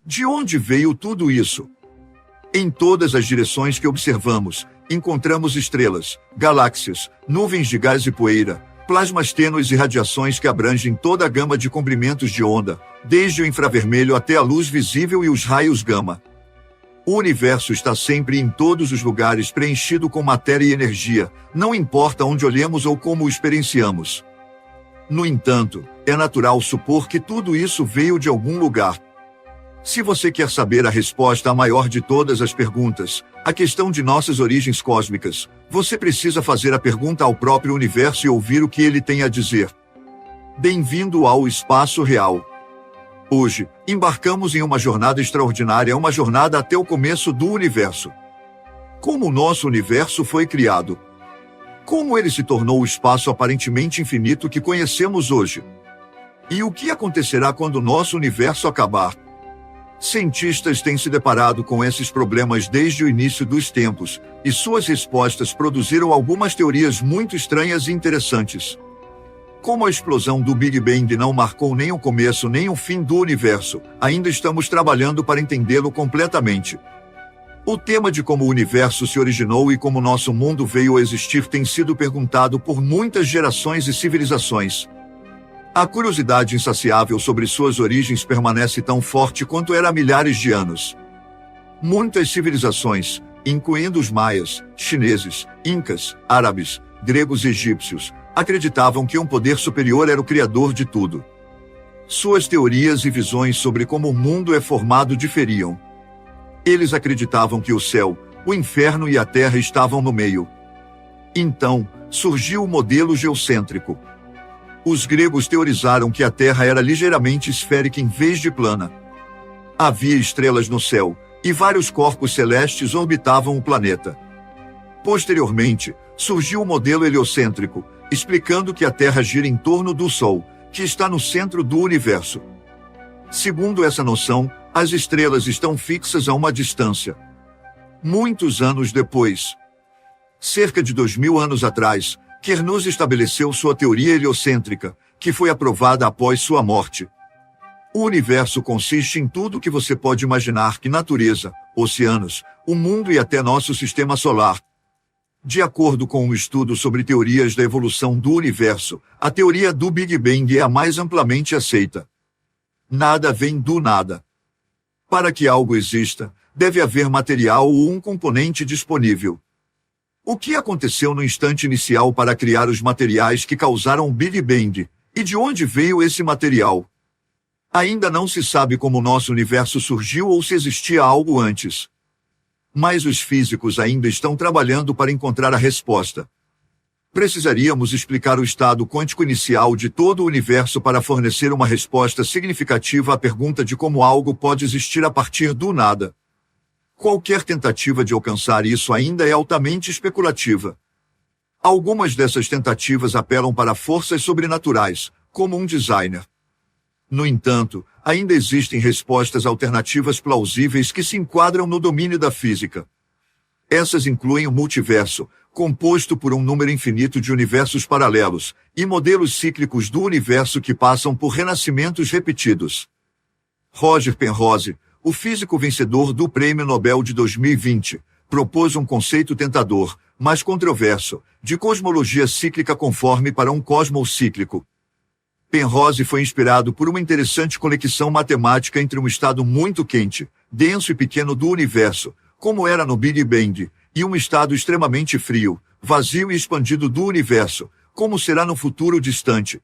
De onde veio tudo isso? Em todas as direções que observamos, encontramos estrelas, galáxias, nuvens de gás e poeira, plasmas tênues e radiações que abrangem toda a gama de comprimentos de onda, desde o infravermelho até a luz visível e os raios gama. O universo está sempre em todos os lugares preenchido com matéria e energia, não importa onde olhemos ou como o experienciamos. No entanto, é natural supor que tudo isso veio de algum lugar. Se você quer saber a resposta à maior de todas as perguntas, a questão de nossas origens cósmicas, você precisa fazer a pergunta ao próprio universo e ouvir o que ele tem a dizer. Bem-vindo ao Espaço Real. Hoje, embarcamos em uma jornada extraordinária, uma jornada até o começo do universo. Como o nosso universo foi criado? Como ele se tornou o espaço aparentemente infinito que conhecemos hoje? E o que acontecerá quando o nosso universo acabar? Cientistas têm se deparado com esses problemas desde o início dos tempos, e suas respostas produziram algumas teorias muito estranhas e interessantes. Como a explosão do Big Bang não marcou nem o começo nem o fim do universo, ainda estamos trabalhando para entendê-lo completamente. O tema de como o universo se originou e como nosso mundo veio a existir tem sido perguntado por muitas gerações e civilizações. A curiosidade insaciável sobre suas origens permanece tão forte quanto era há milhares de anos. Muitas civilizações, incluindo os maias, chineses, incas, árabes, gregos e egípcios, acreditavam que um poder superior era o criador de tudo. Suas teorias e visões sobre como o mundo é formado diferiam. Eles acreditavam que o céu, o inferno e a terra estavam no meio. Então, surgiu o modelo geocêntrico. Os gregos teorizaram que a Terra era ligeiramente esférica em vez de plana. Havia estrelas no céu, e vários corpos celestes orbitavam o planeta. Posteriormente, surgiu o modelo heliocêntrico, explicando que a Terra gira em torno do Sol, que está no centro do universo. Segundo essa noção, as estrelas estão fixas a uma distância. Muitos anos depois, cerca de 2000 anos atrás, Quernuss estabeleceu sua teoria heliocêntrica, que foi aprovada após sua morte. O universo consiste em tudo que você pode imaginar que natureza, oceanos, o mundo e até nosso sistema solar. De acordo com um estudo sobre teorias da evolução do universo, a teoria do Big Bang é a mais amplamente aceita. Nada vem do nada. Para que algo exista, deve haver material ou um componente disponível. O que aconteceu no instante inicial para criar os materiais que causaram o Big Bang? E de onde veio esse material? Ainda não se sabe como o nosso universo surgiu ou se existia algo antes. Mas os físicos ainda estão trabalhando para encontrar a resposta. Precisaríamos explicar o estado quântico inicial de todo o universo para fornecer uma resposta significativa à pergunta de como algo pode existir a partir do nada. Qualquer tentativa de alcançar isso ainda é altamente especulativa. Algumas dessas tentativas apelam para forças sobrenaturais, como um designer. No entanto, ainda existem respostas alternativas plausíveis que se enquadram no domínio da física. Essas incluem o multiverso, composto por um número infinito de universos paralelos, e modelos cíclicos do universo que passam por renascimentos repetidos. Roger Penrose, o físico vencedor do Prêmio Nobel de 2020, propôs um conceito tentador, mas controverso, de cosmologia cíclica conforme para um cosmos cíclico. Penrose foi inspirado por uma interessante conexão matemática entre um estado muito quente, denso e pequeno do universo, como era no Big Bang, e um estado extremamente frio, vazio e expandido do universo, como será no futuro distante.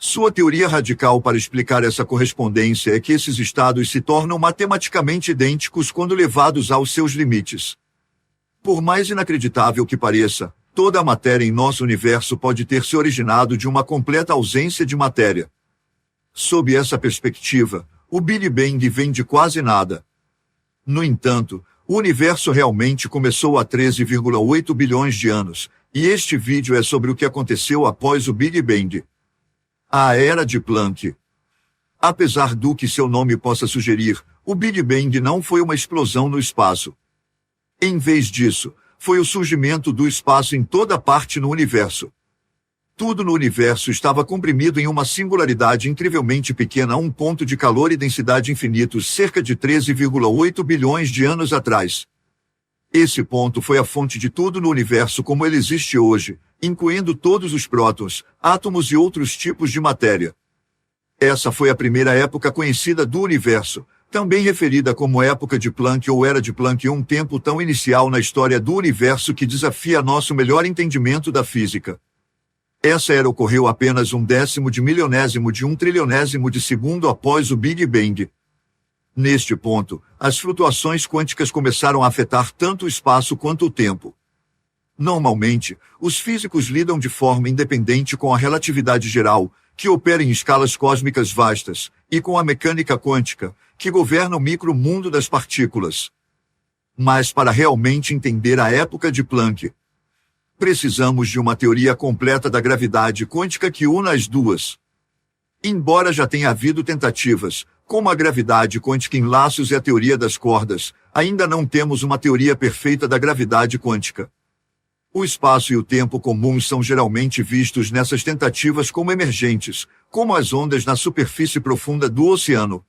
Sua teoria radical para explicar essa correspondência é que esses estados se tornam matematicamente idênticos quando levados aos seus limites. Por mais inacreditável que pareça, toda a matéria em nosso universo pode ter se originado de uma completa ausência de matéria. Sob essa perspectiva, o Big Bang vem de quase nada. No entanto, o universo realmente começou há 13,8 bilhões de anos, e este vídeo é sobre o que aconteceu após o Big Bang. A Era de Planck. Apesar do que seu nome possa sugerir, o Big Bang não foi uma explosão no espaço. Em vez disso, foi o surgimento do espaço em toda parte no universo. Tudo no universo estava comprimido em uma singularidade incrivelmente pequena a um ponto de calor e densidade infinitos cerca de 13,8 bilhões de anos atrás. Esse ponto foi a fonte de tudo no universo como ele existe hoje, incluindo todos os prótons, átomos e outros tipos de matéria. Essa foi a primeira época conhecida do universo, também referida como época de Planck ou era de Planck, um tempo tão inicial na história do universo que desafia nosso melhor entendimento da física. Essa era ocorreu apenas 1/10 de milionésimo de 1 trilionésimo de segundo após o Big Bang. Neste ponto, as flutuações quânticas começaram a afetar tanto o espaço quanto o tempo. Normalmente, os físicos lidam de forma independente com a relatividade geral, que opera em escalas cósmicas vastas, e com a mecânica quântica, que governa o micromundo das partículas. Mas para realmente entender a época de Planck, precisamos de uma teoria completa da gravidade quântica que una as duas. Embora já tenha havido tentativas, como a gravidade quântica em laços e a teoria das cordas, ainda não temos uma teoria perfeita da gravidade quântica. O espaço e o tempo comuns são geralmente vistos nessas tentativas como emergentes, como as ondas na superfície profunda do oceano.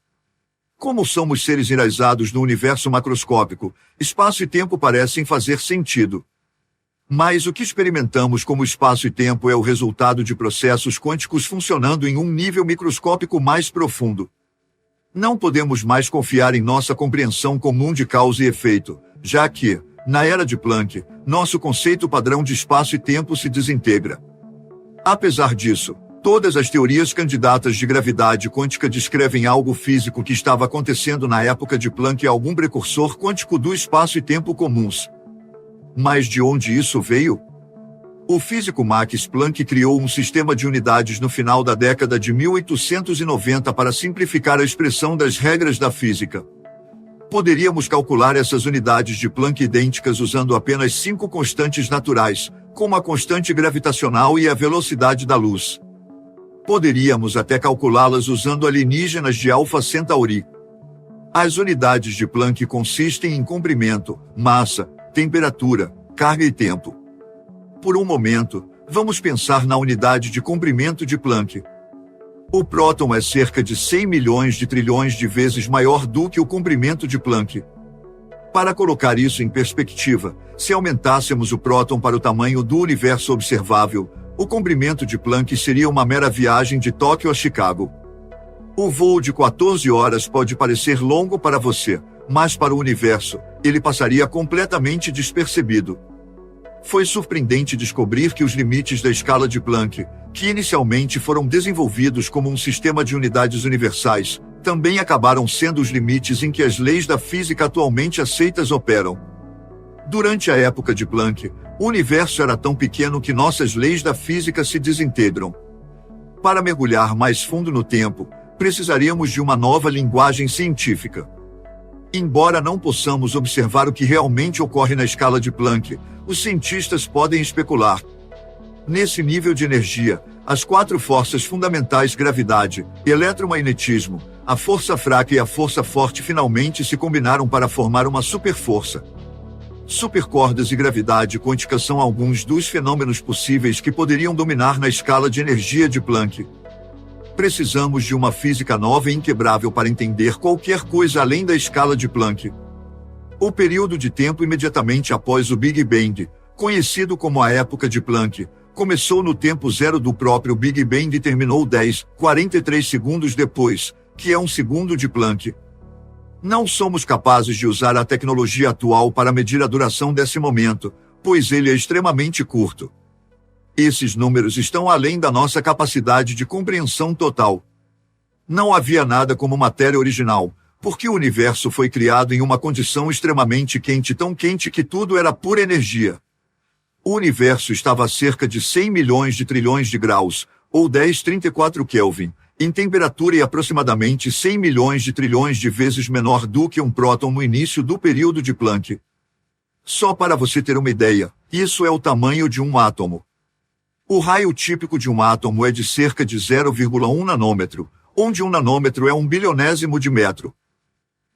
Como somos seres enraizados no universo macroscópico, espaço e tempo parecem fazer sentido. Mas o que experimentamos como espaço e tempo é o resultado de processos quânticos funcionando em um nível microscópico mais profundo. Não podemos mais confiar em nossa compreensão comum de causa e efeito, já que, na era de Planck, nosso conceito padrão de espaço e tempo se desintegra. Apesar disso, todas as teorias candidatas de gravidade quântica descrevem algo físico que estava acontecendo na época de Planck e algum precursor quântico do espaço e tempo comuns. Mas de onde isso veio? O físico Max Planck criou um sistema de unidades no final da década de 1890 para simplificar a expressão das regras da física. Poderíamos calcular essas unidades de Planck idênticas usando apenas 5 constantes naturais, como a constante gravitacional e a velocidade da luz. Poderíamos até calculá-las usando alienígenas de Alpha Centauri. As unidades de Planck consistem em comprimento, massa, temperatura, carga e tempo. Por um momento, vamos pensar na unidade de comprimento de Planck. O próton é cerca de 100 milhões de trilhões de vezes maior do que o comprimento de Planck. Para colocar isso em perspectiva, se aumentássemos o próton para o tamanho do universo observável, o comprimento de Planck seria uma mera viagem de Tóquio a Chicago. O voo de 14 horas pode parecer longo para você, mas para o universo, ele passaria completamente despercebido. Foi surpreendente descobrir que os limites da escala de Planck, que inicialmente foram desenvolvidos como um sistema de unidades universais, também acabaram sendo os limites em que as leis da física atualmente aceitas operam. Durante a época de Planck, o universo era tão pequeno que nossas leis da física se desintegram. Para mergulhar mais fundo no tempo, precisaríamos de uma nova linguagem científica. Embora não possamos observar o que realmente ocorre na escala de Planck, os cientistas podem especular. Nesse nível de energia, as 4 forças fundamentais gravidade, eletromagnetismo, a força fraca e a força forte finalmente se combinaram para formar uma superforça. Supercordas e gravidade quântica são alguns dos fenômenos possíveis que poderiam dominar na escala de energia de Planck. Precisamos de uma física nova e inquebrável para entender qualquer coisa além da escala de Planck. O período de tempo imediatamente após o Big Bang, conhecido como a época de Planck, começou no tempo zero do próprio Big Bang e terminou 10,43 segundos depois, que é um segundo de Planck. Não somos capazes de usar a tecnologia atual para medir a duração desse momento, pois ele é extremamente curto. Esses números estão além da nossa capacidade de compreensão total. Não havia nada como matéria original, porque o universo foi criado em uma condição extremamente quente, tão quente que tudo era pura energia. O universo estava a cerca de 100 milhões de trilhões de graus, ou 1034 Kelvin, em temperatura e aproximadamente 100 milhões de trilhões de vezes menor do que um próton no início do período de Planck. Só para você ter uma ideia, isso é o tamanho de um átomo. O raio típico de um átomo é de cerca de 0,1 nanômetro, onde um nanômetro é 1 bilionésimo de metro.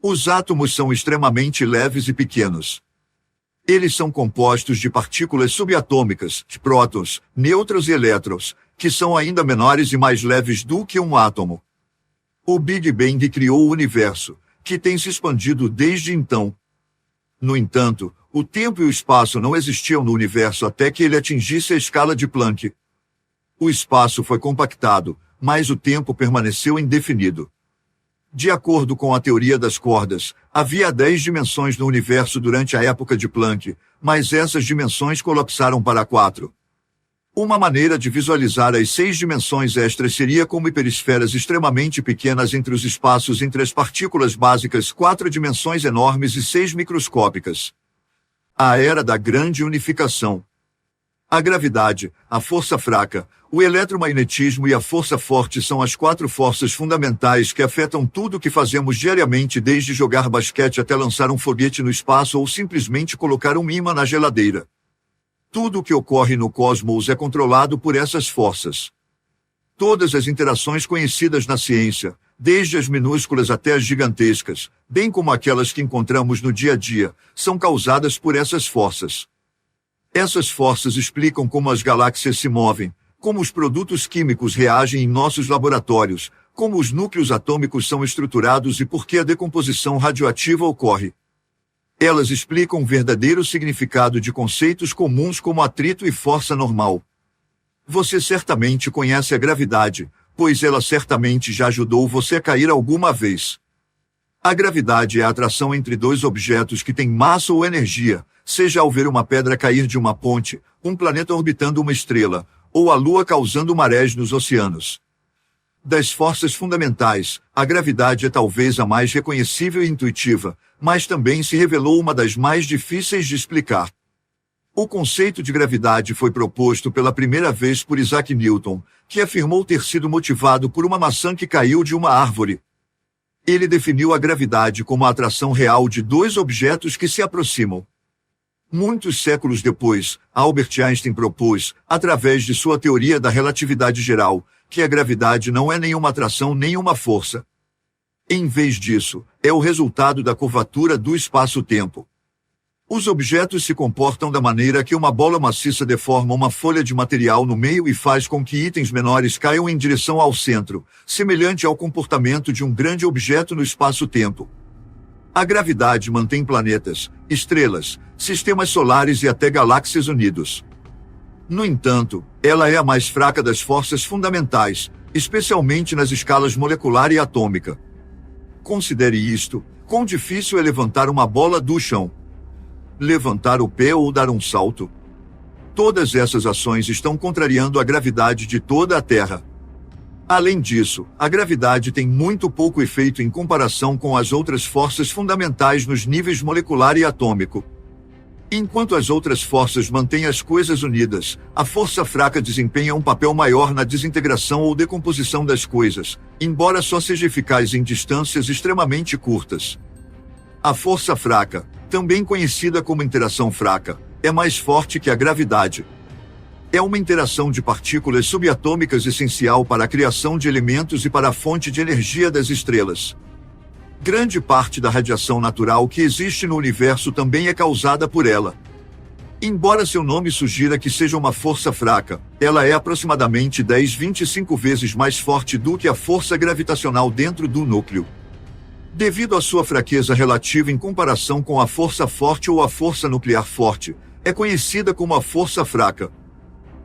Os átomos são extremamente leves e pequenos. Eles são compostos de partículas subatômicas, de prótons, nêutrons e elétrons, que são ainda menores e mais leves do que um átomo. O Big Bang criou o universo, que tem se expandido desde então. No entanto, o tempo e o espaço não existiam no universo até que ele atingisse a escala de Planck. O espaço foi compactado, mas o tempo permaneceu indefinido. De acordo com a teoria das cordas, havia 10 dimensões no universo durante a época de Planck, mas essas dimensões colapsaram para 4. Uma maneira de visualizar as 6 dimensões extras seria como hiperesferas extremamente pequenas entre os espaços entre as partículas básicas, 4 dimensões enormes e 6 microscópicas. A era da grande unificação. A gravidade, a força fraca, o eletromagnetismo e a força forte são as 4 forças fundamentais que afetam tudo o que fazemos diariamente, desde jogar basquete até lançar um foguete no espaço ou simplesmente colocar um ímã na geladeira. Tudo o que ocorre no cosmos é controlado por essas forças. Todas as interações conhecidas na ciência, desde as minúsculas até as gigantescas, bem como aquelas que encontramos no dia a dia, são causadas por essas forças. Essas forças explicam como as galáxias se movem, como os produtos químicos reagem em nossos laboratórios, como os núcleos atômicos são estruturados e por que a decomposição radioativa ocorre. Elas explicam o verdadeiro significado de conceitos comuns como atrito e força normal. Você certamente conhece a gravidade, pois ela certamente já ajudou você a cair alguma vez. A gravidade é a atração entre 2 objetos que têm massa ou energia, seja ao ver uma pedra cair de uma ponte, um planeta orbitando uma estrela, ou a Lua causando marés nos oceanos. Das forças fundamentais, a gravidade é talvez a mais reconhecível e intuitiva, mas também se revelou uma das mais difíceis de explicar. O conceito de gravidade foi proposto pela primeira vez por Isaac Newton, que afirmou ter sido motivado por uma maçã que caiu de uma árvore. Ele definiu a gravidade como a atração real de 2 objetos que se aproximam. Muitos séculos depois, Albert Einstein propôs, através de sua teoria da relatividade geral, que a gravidade não é nenhuma atração nem uma força. Em vez disso, é o resultado da curvatura do espaço-tempo. Os objetos se comportam da maneira que uma bola maciça deforma uma folha de material no meio e faz com que itens menores caiam em direção ao centro, semelhante ao comportamento de um grande objeto no espaço-tempo. A gravidade mantém planetas, estrelas, sistemas solares e até galáxias unidos. No entanto, ela é a mais fraca das forças fundamentais, especialmente nas escalas molecular e atômica. Considere isto: quão difícil é levantar uma bola do chão. Levantar o pé ou dar um salto. Todas essas ações estão contrariando a gravidade de toda a Terra. Além disso, a gravidade tem muito pouco efeito em comparação com as outras forças fundamentais nos níveis molecular e atômico. Enquanto as outras forças mantêm as coisas unidas, a força fraca desempenha um papel maior na desintegração ou decomposição das coisas, embora só seja eficaz em distâncias extremamente curtas. A força fraca, também conhecida como interação fraca, é mais forte que a gravidade. É uma interação de partículas subatômicas essencial para a criação de elementos e para a fonte de energia das estrelas. Grande parte da radiação natural que existe no universo também é causada por ela. Embora seu nome sugira que seja uma força fraca, ela é aproximadamente 10-25 vezes mais forte do que a força gravitacional dentro do núcleo. Devido à sua fraqueza relativa em comparação com a força forte ou a força nuclear forte, é conhecida como a força fraca.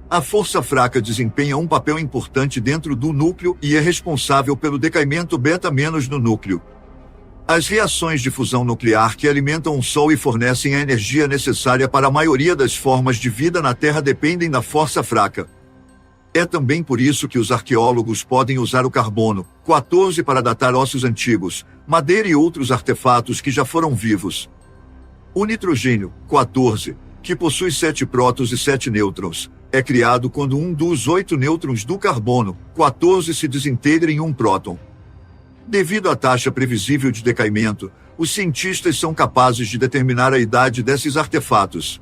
A força fraca desempenha um papel importante dentro do núcleo e é responsável pelo decaimento beta- no núcleo. As reações de fusão nuclear que alimentam o Sol e fornecem a energia necessária para a maioria das formas de vida na Terra dependem da força fraca. É também por isso que os arqueólogos podem usar o carbono 14 para datar ossos antigos, madeira e outros artefatos que já foram vivos. O nitrogênio 14, que possui 7 prótons e 7 nêutrons, é criado quando um dos 8 nêutrons do carbono 14 se desintegra em um próton. Devido à taxa previsível de decaimento, os cientistas são capazes de determinar a idade desses artefatos.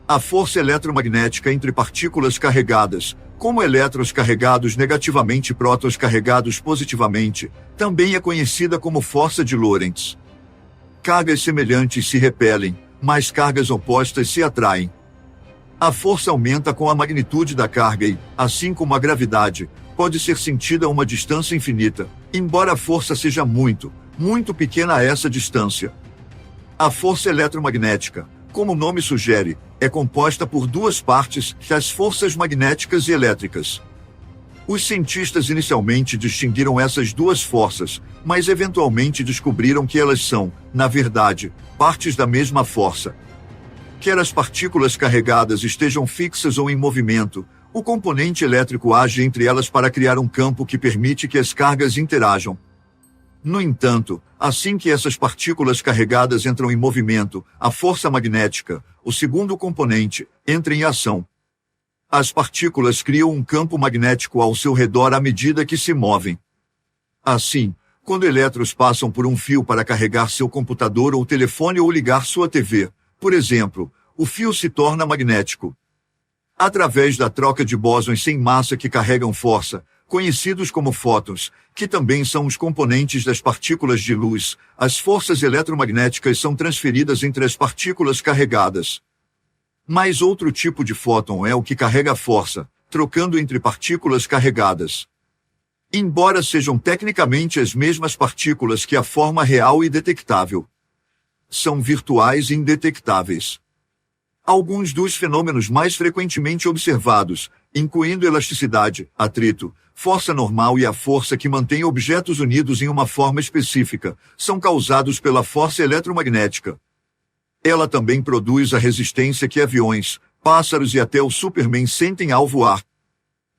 A força eletromagnética entre partículas carregadas, como elétrons carregados negativamente e prótons carregados positivamente, também é conhecida como força de Lorentz. Cargas semelhantes se repelem, mas cargas opostas se atraem. A força aumenta com a magnitude da carga e, assim como a gravidade, pode ser sentida a uma distância infinita, embora a força seja muito, muito pequena a essa distância. A força eletromagnética, como o nome sugere, é composta por duas partes, as forças magnéticas e elétricas. Os cientistas inicialmente distinguiram essas duas forças, mas eventualmente descobriram que elas são, na verdade, partes da mesma força. Quer as partículas carregadas estejam fixas ou em movimento, o componente elétrico age entre elas para criar um campo que permite que as cargas interajam. No entanto, assim que essas partículas carregadas entram em movimento, a força magnética, o segundo componente, entra em ação. As partículas criam um campo magnético ao seu redor à medida que se movem. Assim, quando elétrons passam por um fio para carregar seu computador ou telefone ou ligar sua TV, por exemplo, o fio se torna magnético. Através da troca de bósons sem massa que carregam força, conhecidos como fótons, que também são os componentes das partículas de luz, as forças eletromagnéticas são transferidas entre as partículas carregadas. Mas outro tipo de fóton é o que carrega a força, trocando entre partículas carregadas. Embora sejam tecnicamente as mesmas partículas que a forma real e detectável, são virtuais e indetectáveis. Alguns dos fenômenos mais frequentemente observados, incluindo elasticidade, atrito, força normal e a força que mantém objetos unidos em uma forma específica, são causados pela força eletromagnética. Ela também produz a resistência que aviões, pássaros e até o Superman sentem ao voar.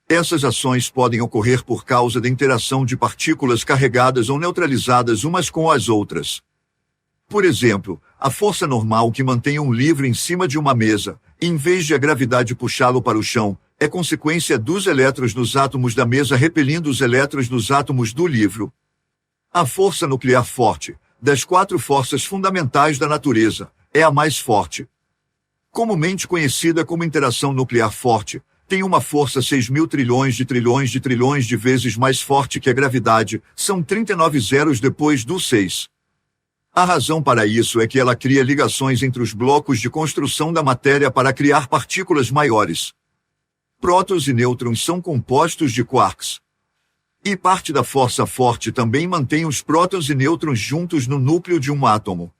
Essas ações podem ocorrer por causa da interação de partículas carregadas ou neutralizadas umas com as outras. Por exemplo, a força normal que mantém um livro em cima de uma mesa, em vez de a gravidade puxá-lo para o chão, é consequência dos elétrons nos átomos da mesa repelindo os elétrons nos átomos do livro. A força nuclear forte, das 4 forças fundamentais da natureza, é a mais forte. Comumente conhecida como interação nuclear forte, tem uma força 6.000 trilhões de vezes mais forte que a gravidade, são 39 zeros depois do 6. A razão para isso é que ela cria ligações entre os blocos de construção da matéria para criar partículas maiores. Prótons e nêutrons são compostos de quarks. E parte da força forte também mantém os prótons e nêutrons juntos no núcleo de um átomo.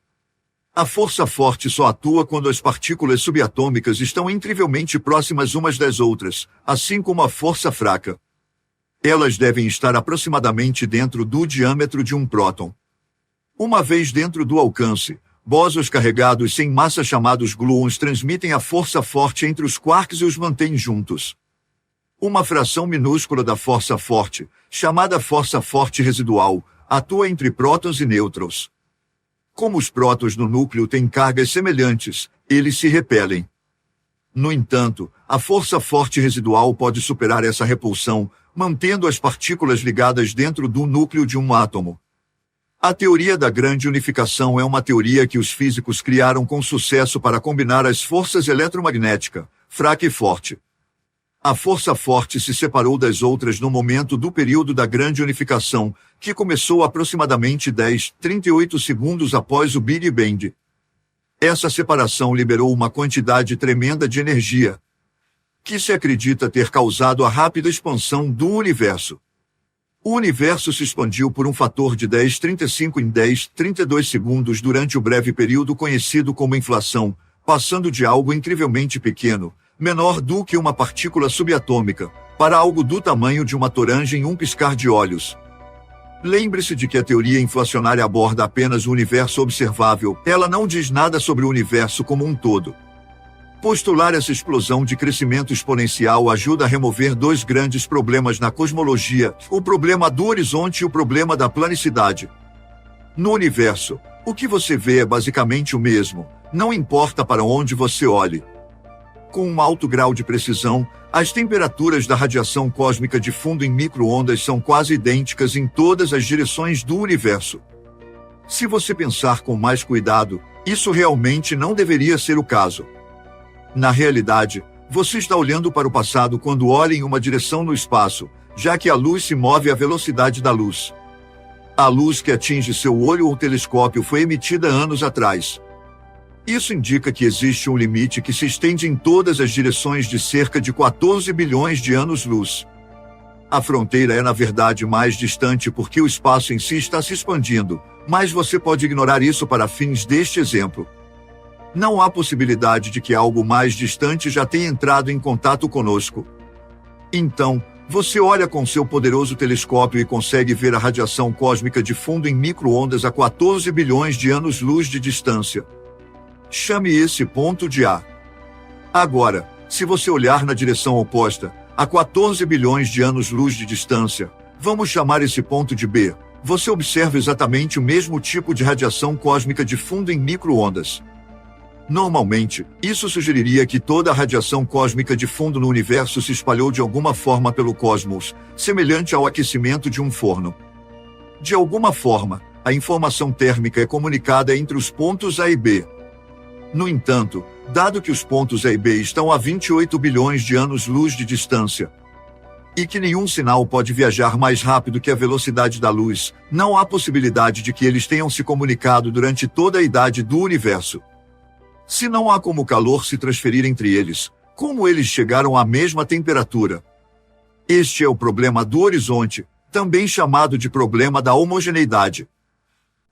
A força forte só atua quando as partículas subatômicas estão incrivelmente próximas umas das outras, assim como a força fraca. Elas devem estar aproximadamente dentro do diâmetro de um próton. Uma vez dentro do alcance, bósons carregados sem massa chamados gluons transmitem a força forte entre os quarks e os mantêm juntos. Uma fração minúscula da força forte, chamada força forte residual, atua entre prótons e nêutrons. Como os prótons no núcleo têm cargas semelhantes, eles se repelem. No entanto, a força forte residual pode superar essa repulsão, mantendo as partículas ligadas dentro do núcleo de um átomo. A teoria da grande unificação é uma teoria que os físicos criaram com sucesso para combinar as forças eletromagnética, fraca e forte. A força forte se separou das outras no momento do período da grande unificação, que começou aproximadamente 10,38 segundos após o Big Bang. Essa separação liberou uma quantidade tremenda de energia, que se acredita ter causado a rápida expansão do universo. O universo se expandiu por um fator de 10,35 em 10,32 segundos durante o breve período conhecido como inflação, passando de algo incrivelmente pequeno, menor do que uma partícula subatômica, para algo do tamanho de uma toranja em um piscar de olhos. Lembre-se de que a teoria inflacionária aborda apenas o universo observável, ela não diz nada sobre o universo como um todo. Postular essa explosão de crescimento exponencial ajuda a remover 2 grandes problemas na cosmologia, o problema do horizonte e o problema da planicidade. No universo, o que você vê é basicamente o mesmo, não importa para onde você olhe. Com um alto grau de precisão, as temperaturas da radiação cósmica de fundo em micro-ondas são quase idênticas em todas as direções do universo. Se você pensar com mais cuidado, isso realmente não deveria ser o caso. Na realidade, você está olhando para o passado quando olha em uma direção no espaço, já que a luz se move à velocidade da luz. A luz que atinge seu olho ou telescópio foi emitida anos atrás. Isso indica que existe um limite que se estende em todas as direções de cerca de 14 bilhões de anos-luz. A fronteira é, na verdade, mais distante porque o espaço em si está se expandindo, mas você pode ignorar isso para fins deste exemplo. Não há possibilidade de que algo mais distante já tenha entrado em contato conosco. Então, você olha com seu poderoso telescópio e consegue ver a radiação cósmica de fundo em micro-ondas a 14 bilhões de anos-luz de distância. Chame esse ponto de A. Agora, se você olhar na direção oposta, a 14 bilhões de anos-luz de distância, vamos chamar esse ponto de B. Você observa exatamente o mesmo tipo de radiação cósmica de fundo em micro-ondas. Normalmente, isso sugeriria que toda a radiação cósmica de fundo no universo se espalhou de alguma forma pelo cosmos, semelhante ao aquecimento de um forno. De alguma forma, a informação térmica é comunicada entre os pontos A e B. No entanto, dado que os pontos A e B estão a 28 bilhões de anos-luz de distância, e que nenhum sinal pode viajar mais rápido que a velocidade da luz, não há possibilidade de que eles tenham se comunicado durante toda a idade do universo. Se não há como o calor se transferir entre eles, como eles chegaram à mesma temperatura? Este é o problema do horizonte, também chamado de problema da homogeneidade.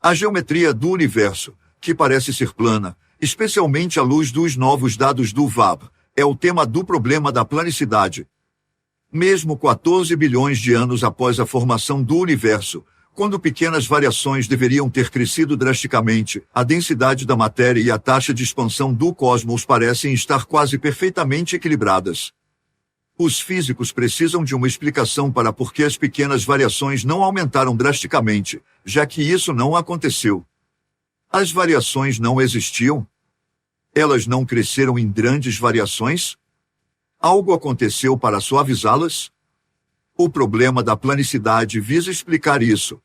A geometria do universo, que parece ser plana, especialmente à luz dos novos dados do VAB, é o tema do problema da planicidade. Mesmo 14 bilhões de anos após a formação do universo, quando pequenas variações deveriam ter crescido drasticamente, a densidade da matéria e a taxa de expansão do cosmos parecem estar quase perfeitamente equilibradas. Os físicos precisam de uma explicação para por que as pequenas variações não aumentaram drasticamente, já que isso não aconteceu. As variações não existiam? Elas não cresceram em grandes variações? Algo aconteceu para suavizá-las? O problema da planicidade visa explicar isso.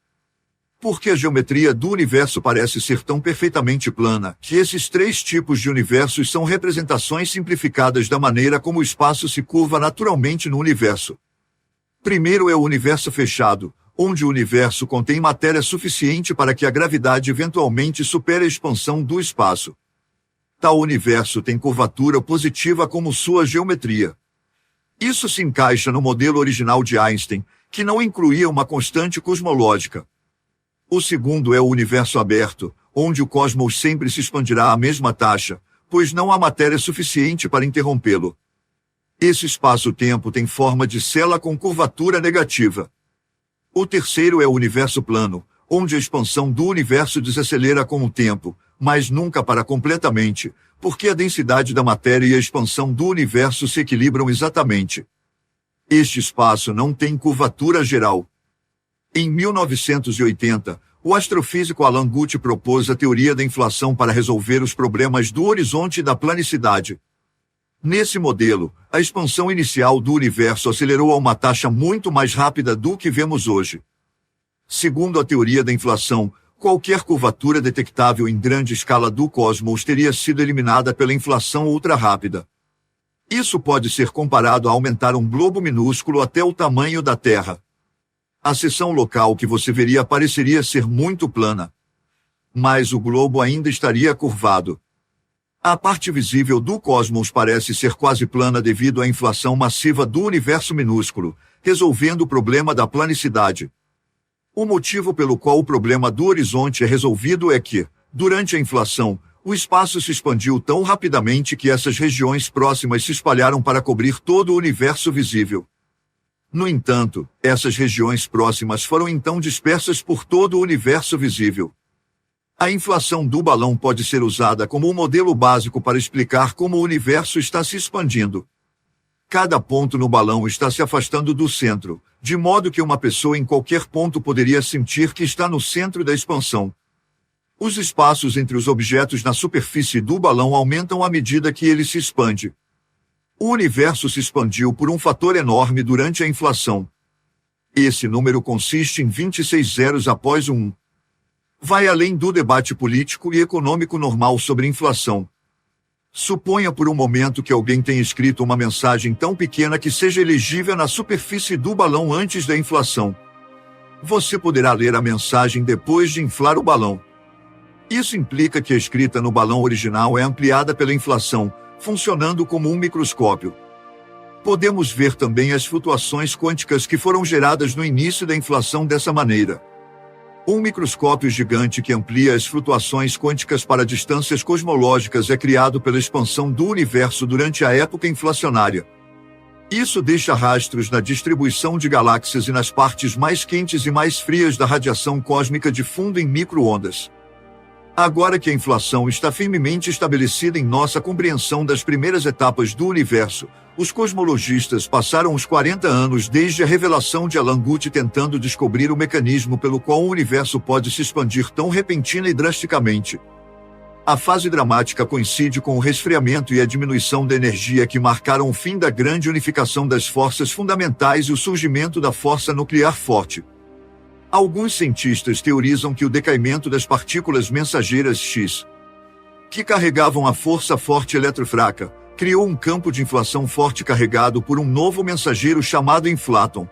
Porque a geometria do universo parece ser tão perfeitamente plana que esses três tipos de universos são representações simplificadas da maneira como o espaço se curva naturalmente no universo. Primeiro é o universo fechado, onde o universo contém matéria suficiente para que a gravidade eventualmente supere a expansão do espaço. Tal universo tem curvatura positiva como sua geometria. Isso se encaixa no modelo original de Einstein, que não incluía uma constante cosmológica. O segundo é o universo aberto, onde o cosmos sempre se expandirá à mesma taxa, pois não há matéria suficiente para interrompê-lo. Esse espaço-tempo tem forma de cela com curvatura negativa. O terceiro é o universo plano, onde a expansão do universo desacelera com o tempo, mas nunca para completamente, porque a densidade da matéria e a expansão do universo se equilibram exatamente. Este espaço não tem curvatura geral. Em 1980, o astrofísico Alan Guth propôs a teoria da inflação para resolver os problemas do horizonte e da planicidade. Nesse modelo, a expansão inicial do universo acelerou a uma taxa muito mais rápida do que vemos hoje. Segundo a teoria da inflação, qualquer curvatura detectável em grande escala do cosmos teria sido eliminada pela inflação ultra-rápida. Isso pode ser comparado a aumentar um globo minúsculo até o tamanho da Terra. A seção local que você veria pareceria ser muito plana. Mas o globo ainda estaria curvado. A parte visível do cosmos parece ser quase plana devido à inflação massiva do universo minúsculo, resolvendo o problema da planicidade. O motivo pelo qual o problema do horizonte é resolvido é que, durante a inflação, o espaço se expandiu tão rapidamente que essas regiões próximas se espalharam para cobrir todo o universo visível. No entanto, essas regiões próximas foram então dispersas por todo o universo visível. A inflação do balão pode ser usada como um modelo básico para explicar como o universo está se expandindo. Cada ponto no balão está se afastando do centro, de modo que uma pessoa em qualquer ponto poderia sentir que está no centro da expansão. Os espaços entre os objetos na superfície do balão aumentam à medida que ele se expande. O universo se expandiu por um fator enorme durante a inflação. Esse número consiste em 26 zeros após o 1. Vai além do debate político e econômico normal sobre inflação. Suponha por um momento que alguém tenha escrito uma mensagem tão pequena que seja legível na superfície do balão antes da inflação. Você poderá ler a mensagem depois de inflar o balão. Isso implica que a escrita no balão original é ampliada pela inflação, funcionando como um microscópio. Podemos ver também as flutuações quânticas que foram geradas no início da inflação dessa maneira. Um microscópio gigante que amplia as flutuações quânticas para distâncias cosmológicas é criado pela expansão do universo durante a época inflacionária. Isso deixa rastros na distribuição de galáxias e nas partes mais quentes e mais frias da radiação cósmica de fundo em micro-ondas. Agora que a inflação está firmemente estabelecida em nossa compreensão das primeiras etapas do universo, os cosmologistas passaram os 40 anos desde a revelação de Alan Guth tentando descobrir o mecanismo pelo qual o universo pode se expandir tão repentina e drasticamente. A fase dramática coincide com o resfriamento e a diminuição da energia que marcaram o fim da grande unificação das forças fundamentais e o surgimento da força nuclear forte. Alguns cientistas teorizam que o decaimento das partículas mensageiras X, que carregavam a força forte eletrofraca, criou um campo de inflação forte carregado por um novo mensageiro chamado infláton.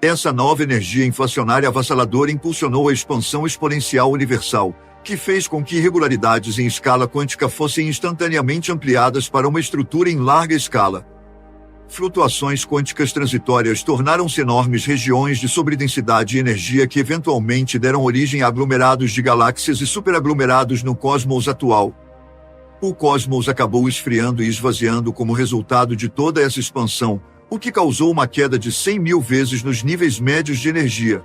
Essa nova energia inflacionária avassaladora impulsionou a expansão exponencial universal, que fez com que irregularidades em escala quântica fossem instantaneamente ampliadas para uma estrutura em larga escala. Flutuações quânticas transitórias tornaram-se enormes regiões de sobredensidade e energia que eventualmente deram origem a aglomerados de galáxias e superaglomerados no cosmos atual. O cosmos acabou esfriando e esvaziando como resultado de toda essa expansão, o que causou uma queda de 100.000 vezes nos níveis médios de energia.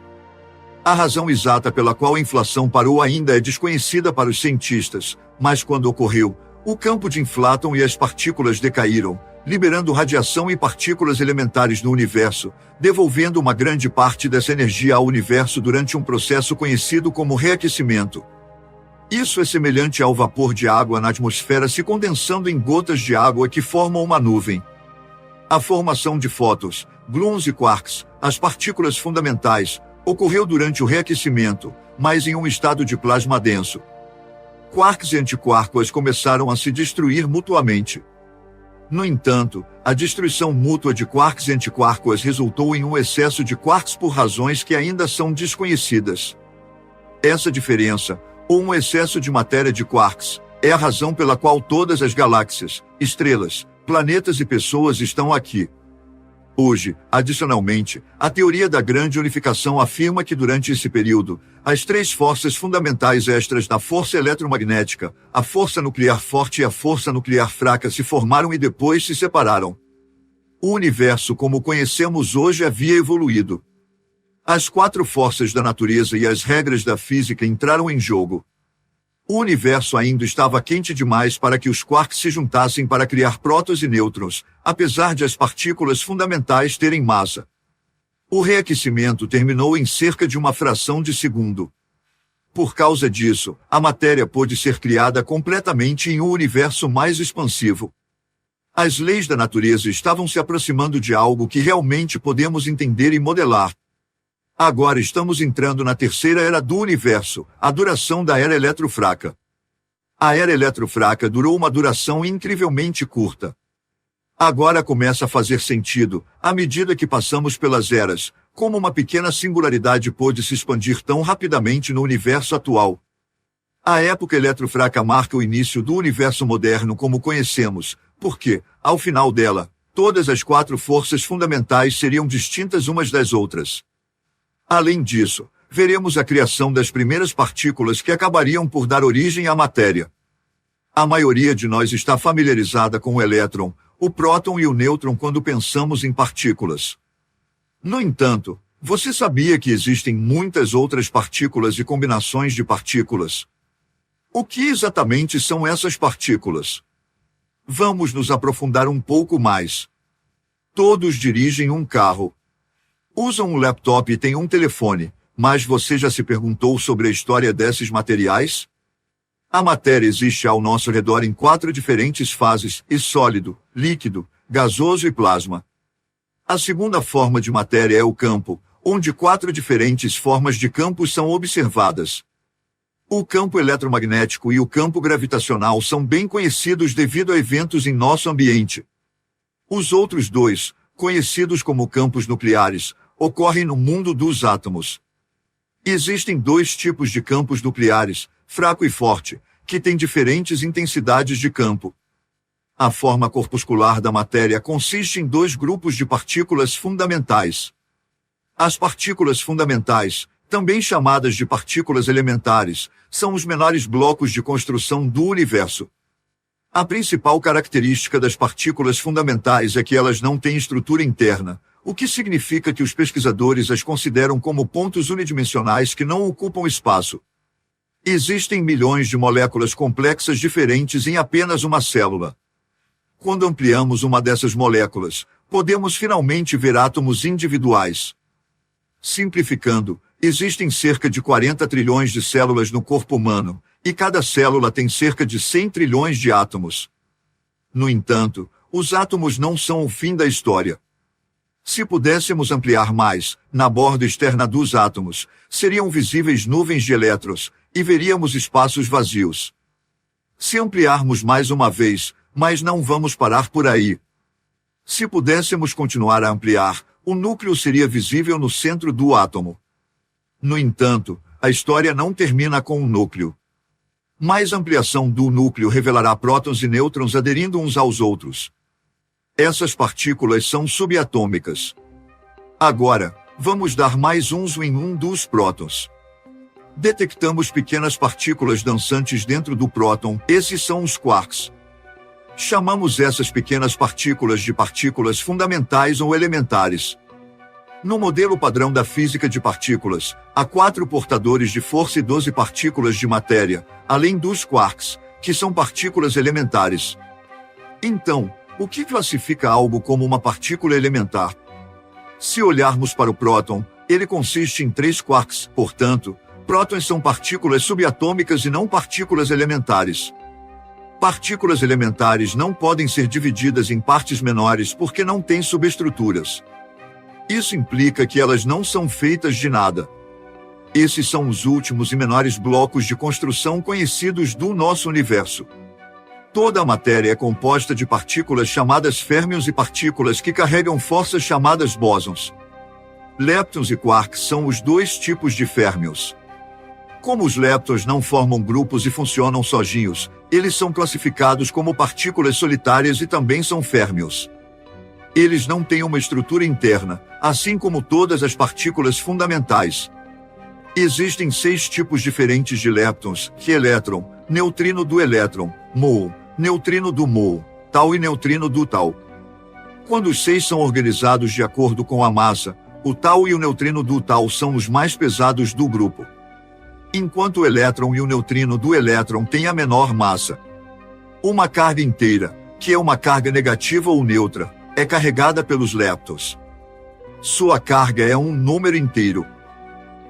A razão exata pela qual a inflação parou ainda é desconhecida para os cientistas, mas quando ocorreu, o campo de infláton e as partículas decaíram, liberando radiação e partículas elementares no universo, devolvendo uma grande parte dessa energia ao universo durante um processo conhecido como reaquecimento. Isso é semelhante ao vapor de água na atmosfera se condensando em gotas de água que formam uma nuvem. A formação de fótons, gluons e quarks, as partículas fundamentais, ocorreu durante o reaquecimento, mas em um estado de plasma denso. Quarks e antiquarks começaram a se destruir mutuamente. No entanto, a destruição mútua de quarks e antiquarks resultou em um excesso de quarks por razões que ainda são desconhecidas. Essa diferença, ou um excesso de matéria de quarks, é a razão pela qual todas as galáxias, estrelas, planetas e pessoas estão aqui. Hoje, adicionalmente, a teoria da grande unificação afirma que durante esse período, as três forças fundamentais extras da força eletromagnética, a força nuclear forte e a força nuclear fraca se formaram e depois se separaram. O universo como conhecemos hoje havia evoluído. As quatro forças da natureza e as regras da física entraram em jogo. O universo ainda estava quente demais para que os quarks se juntassem para criar prótons e nêutrons, apesar de as partículas fundamentais terem massa. O reaquecimento terminou em cerca de uma fração de segundo. Por causa disso, a matéria pôde ser criada completamente em um universo mais expansivo. As leis da natureza estavam se aproximando de algo que realmente podemos entender e modelar. Agora estamos entrando na terceira era do universo, a duração da era eletrofraca. A era eletrofraca durou uma duração incrivelmente curta. Agora começa a fazer sentido, à medida que passamos pelas eras, como uma pequena singularidade pôde se expandir tão rapidamente no universo atual. A época eletrofraca marca o início do universo moderno como conhecemos, porque, ao final dela, todas as quatro forças fundamentais seriam distintas umas das outras. Além disso, veremos a criação das primeiras partículas que acabariam por dar origem à matéria. A maioria de nós está familiarizada com o elétron, o próton e o nêutron quando pensamos em partículas. No entanto, você sabia que existem muitas outras partículas e combinações de partículas? O que exatamente são essas partículas? Vamos nos aprofundar um pouco mais. Todos dirigem um carro. Usam um laptop e têm um telefone, mas você já se perguntou sobre a história desses materiais? A matéria existe ao nosso redor em quatro diferentes fases: sólido, líquido, gasoso e plasma. A segunda forma de matéria é o campo, onde quatro diferentes formas de campos são observadas. O campo eletromagnético e o campo gravitacional são bem conhecidos devido a eventos em nosso ambiente. Os outros dois, conhecidos como campos nucleares, ocorrem no mundo dos átomos. Existem dois tipos de campos nucleares, fraco e forte, que têm diferentes intensidades de campo. A forma corpuscular da matéria consiste em dois grupos de partículas fundamentais. As partículas fundamentais, também chamadas de partículas elementares, são os menores blocos de construção do universo. A principal característica das partículas fundamentais é que elas não têm estrutura interna, o que significa que os pesquisadores as consideram como pontos unidimensionais que não ocupam espaço. Existem milhões de moléculas complexas diferentes em apenas uma célula. Quando ampliamos uma dessas moléculas, podemos finalmente ver átomos individuais. Simplificando, existem cerca de 40 trilhões de células no corpo humano, e cada célula tem cerca de 100 trilhões de átomos. No entanto, os átomos não são o fim da história. Se pudéssemos ampliar mais, na borda externa dos átomos, seriam visíveis nuvens de elétrons, e veríamos espaços vazios. Se ampliarmos mais uma vez, mas não vamos parar por aí. Se pudéssemos continuar a ampliar, o núcleo seria visível no centro do átomo. No entanto, a história não termina com o núcleo. Mais ampliação do núcleo revelará prótons e nêutrons aderindo uns aos outros. Essas partículas são subatômicas. Agora, vamos dar mais um zoom em um dos prótons. Detectamos pequenas partículas dançantes dentro do próton, esses são os quarks. Chamamos essas pequenas partículas de partículas fundamentais ou elementares. No modelo padrão da física de partículas, há 4 portadores de força e 12 partículas de matéria, além dos quarks, que são partículas elementares. Então, o que classifica algo como uma partícula elementar? Se olharmos para o próton, ele consiste em 3 quarks, portanto, prótons são partículas subatômicas e não partículas elementares. Partículas elementares não podem ser divididas em partes menores porque não têm subestruturas. Isso implica que elas não são feitas de nada. Esses são os últimos e menores blocos de construção conhecidos do nosso universo. Toda a matéria é composta de partículas chamadas férmions e partículas que carregam forças chamadas bósons. Leptons e quarks são os 2 tipos de férmions. Como os leptons não formam grupos e funcionam sozinhos, eles são classificados como partículas solitárias e também são férmions. Eles não têm uma estrutura interna, assim como todas as partículas fundamentais. Existem 6 tipos diferentes de leptons, que elétron, neutrino do elétron, muon, neutrino do muon, tau e neutrino do tau. Quando os 6 são organizados de acordo com a massa, o tau e o neutrino do tau são os mais pesados do grupo, enquanto o elétron e o neutrino do elétron têm a menor massa. Uma carga inteira, que é uma carga negativa ou neutra, é carregada pelos leptons. Sua carga é um número inteiro.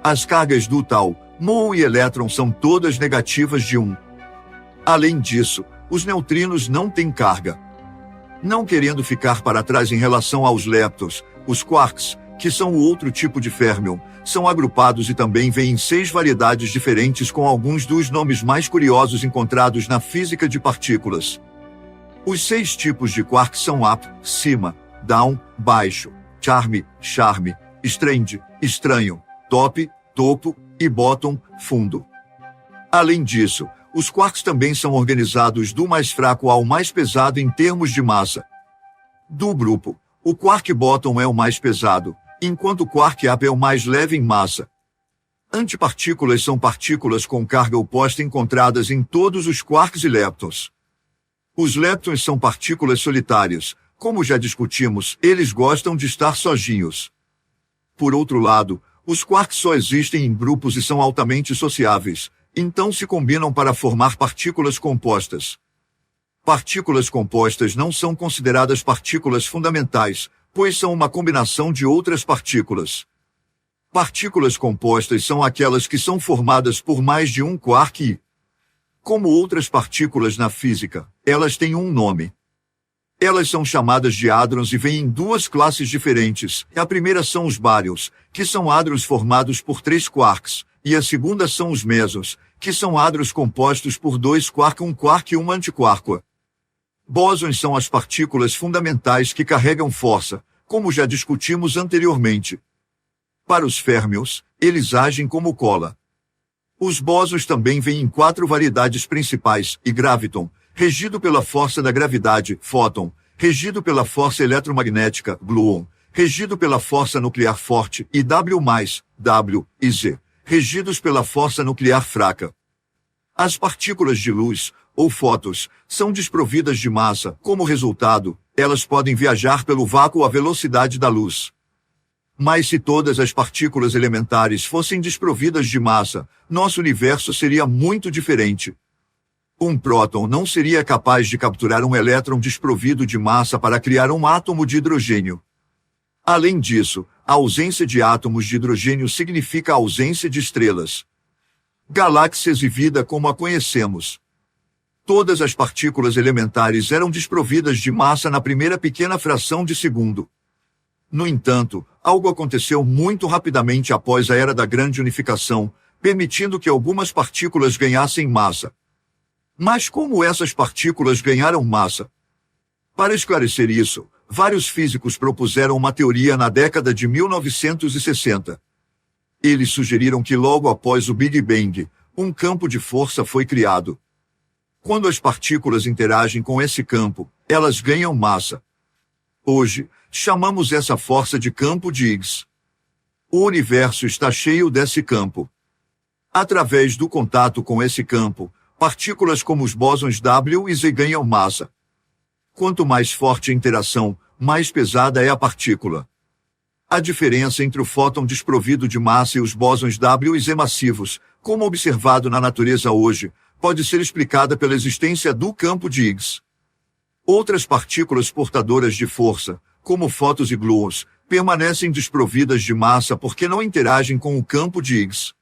As cargas do tau, muon e elétron são todas negativas de 1. Além disso, os neutrinos não têm carga. Não querendo ficar para trás em relação aos leptons, os quarks, que são o outro tipo de férmion, são agrupados e também vêm em 6 variedades diferentes com alguns dos nomes mais curiosos encontrados na física de partículas. Os 6 tipos de quark são up, cima, down, baixo, charme, strange, estranho, top, topo, e bottom, fundo. Além disso, os quarks também são organizados do mais fraco ao mais pesado em termos de massa. Do grupo, o quark bottom é o mais pesado, enquanto o quark up é o mais leve em massa. Antipartículas são partículas com carga oposta encontradas em todos os quarks e leptons. Os leptons são partículas solitárias. Como já discutimos, eles gostam de estar sozinhos. Por outro lado, os quarks só existem em grupos e são altamente sociáveis, então se combinam para formar partículas compostas. Partículas compostas não são consideradas partículas fundamentais, pois são uma combinação de outras partículas. Partículas compostas são aquelas que são formadas por mais de um quark e, como outras partículas na física, elas têm um nome. Elas são chamadas de hadrons e vêm em 2 classes diferentes. A primeira são os baryons, que são hadrons formados por 3 quarks, e a segunda são os mesons, que são hadrons compostos por 2 quark, um quark e um antiquark. Bósons são as partículas fundamentais que carregam força, como já discutimos anteriormente. Para os férmions, eles agem como cola. Os bósons também vêm em 4 variedades principais, e graviton, regido pela força da gravidade, fóton, regido pela força eletromagnética, gluon, regido pela força nuclear forte, e W+, W e Z, regidos pela força nuclear fraca. As partículas de luz, ou fótons, são desprovidas de massa. Como resultado, elas podem viajar pelo vácuo à velocidade da luz. Mas se todas as partículas elementares fossem desprovidas de massa, nosso universo seria muito diferente. Um próton não seria capaz de capturar um elétron desprovido de massa para criar um átomo de hidrogênio. Além disso, a ausência de átomos de hidrogênio significa a ausência de estrelas, galáxias e vida como a conhecemos. Todas as partículas elementares eram desprovidas de massa na primeira pequena fração de segundo. No entanto, algo aconteceu muito rapidamente após a era da grande unificação, permitindo que algumas partículas ganhassem massa. Mas como essas partículas ganharam massa? Para esclarecer isso, vários físicos propuseram uma teoria na década de 1960. Eles sugeriram que logo após o Big Bang, um campo de força foi criado. Quando as partículas interagem com esse campo, elas ganham massa. Hoje, chamamos essa força de campo de Higgs. O universo está cheio desse campo. Através do contato com esse campo, partículas como os bósons W e Z ganham massa. Quanto mais forte a interação, mais pesada é a partícula. A diferença entre o fóton desprovido de massa e os bósons W e Z massivos, como observado na natureza hoje, pode ser explicada pela existência do campo de Higgs. Outras partículas portadoras de força, como fótons e gluons, permanecem desprovidas de massa porque não interagem com o campo de Higgs.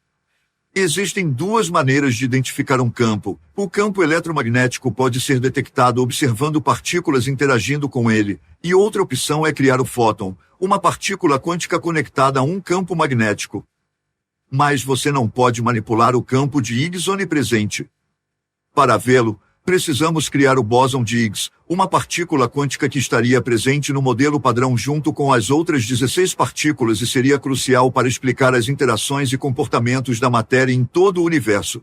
Existem 2 maneiras de identificar um campo. O campo eletromagnético pode ser detectado observando partículas interagindo com ele, e outra opção é criar o fóton, uma partícula quântica conectada a um campo magnético. Mas você não pode manipular o campo de Higgs onipresente. Para vê-lo, precisamos criar o bóson de Higgs, uma partícula quântica que estaria presente no modelo padrão junto com as outras 16 partículas e seria crucial para explicar as interações e comportamentos da matéria em todo o universo.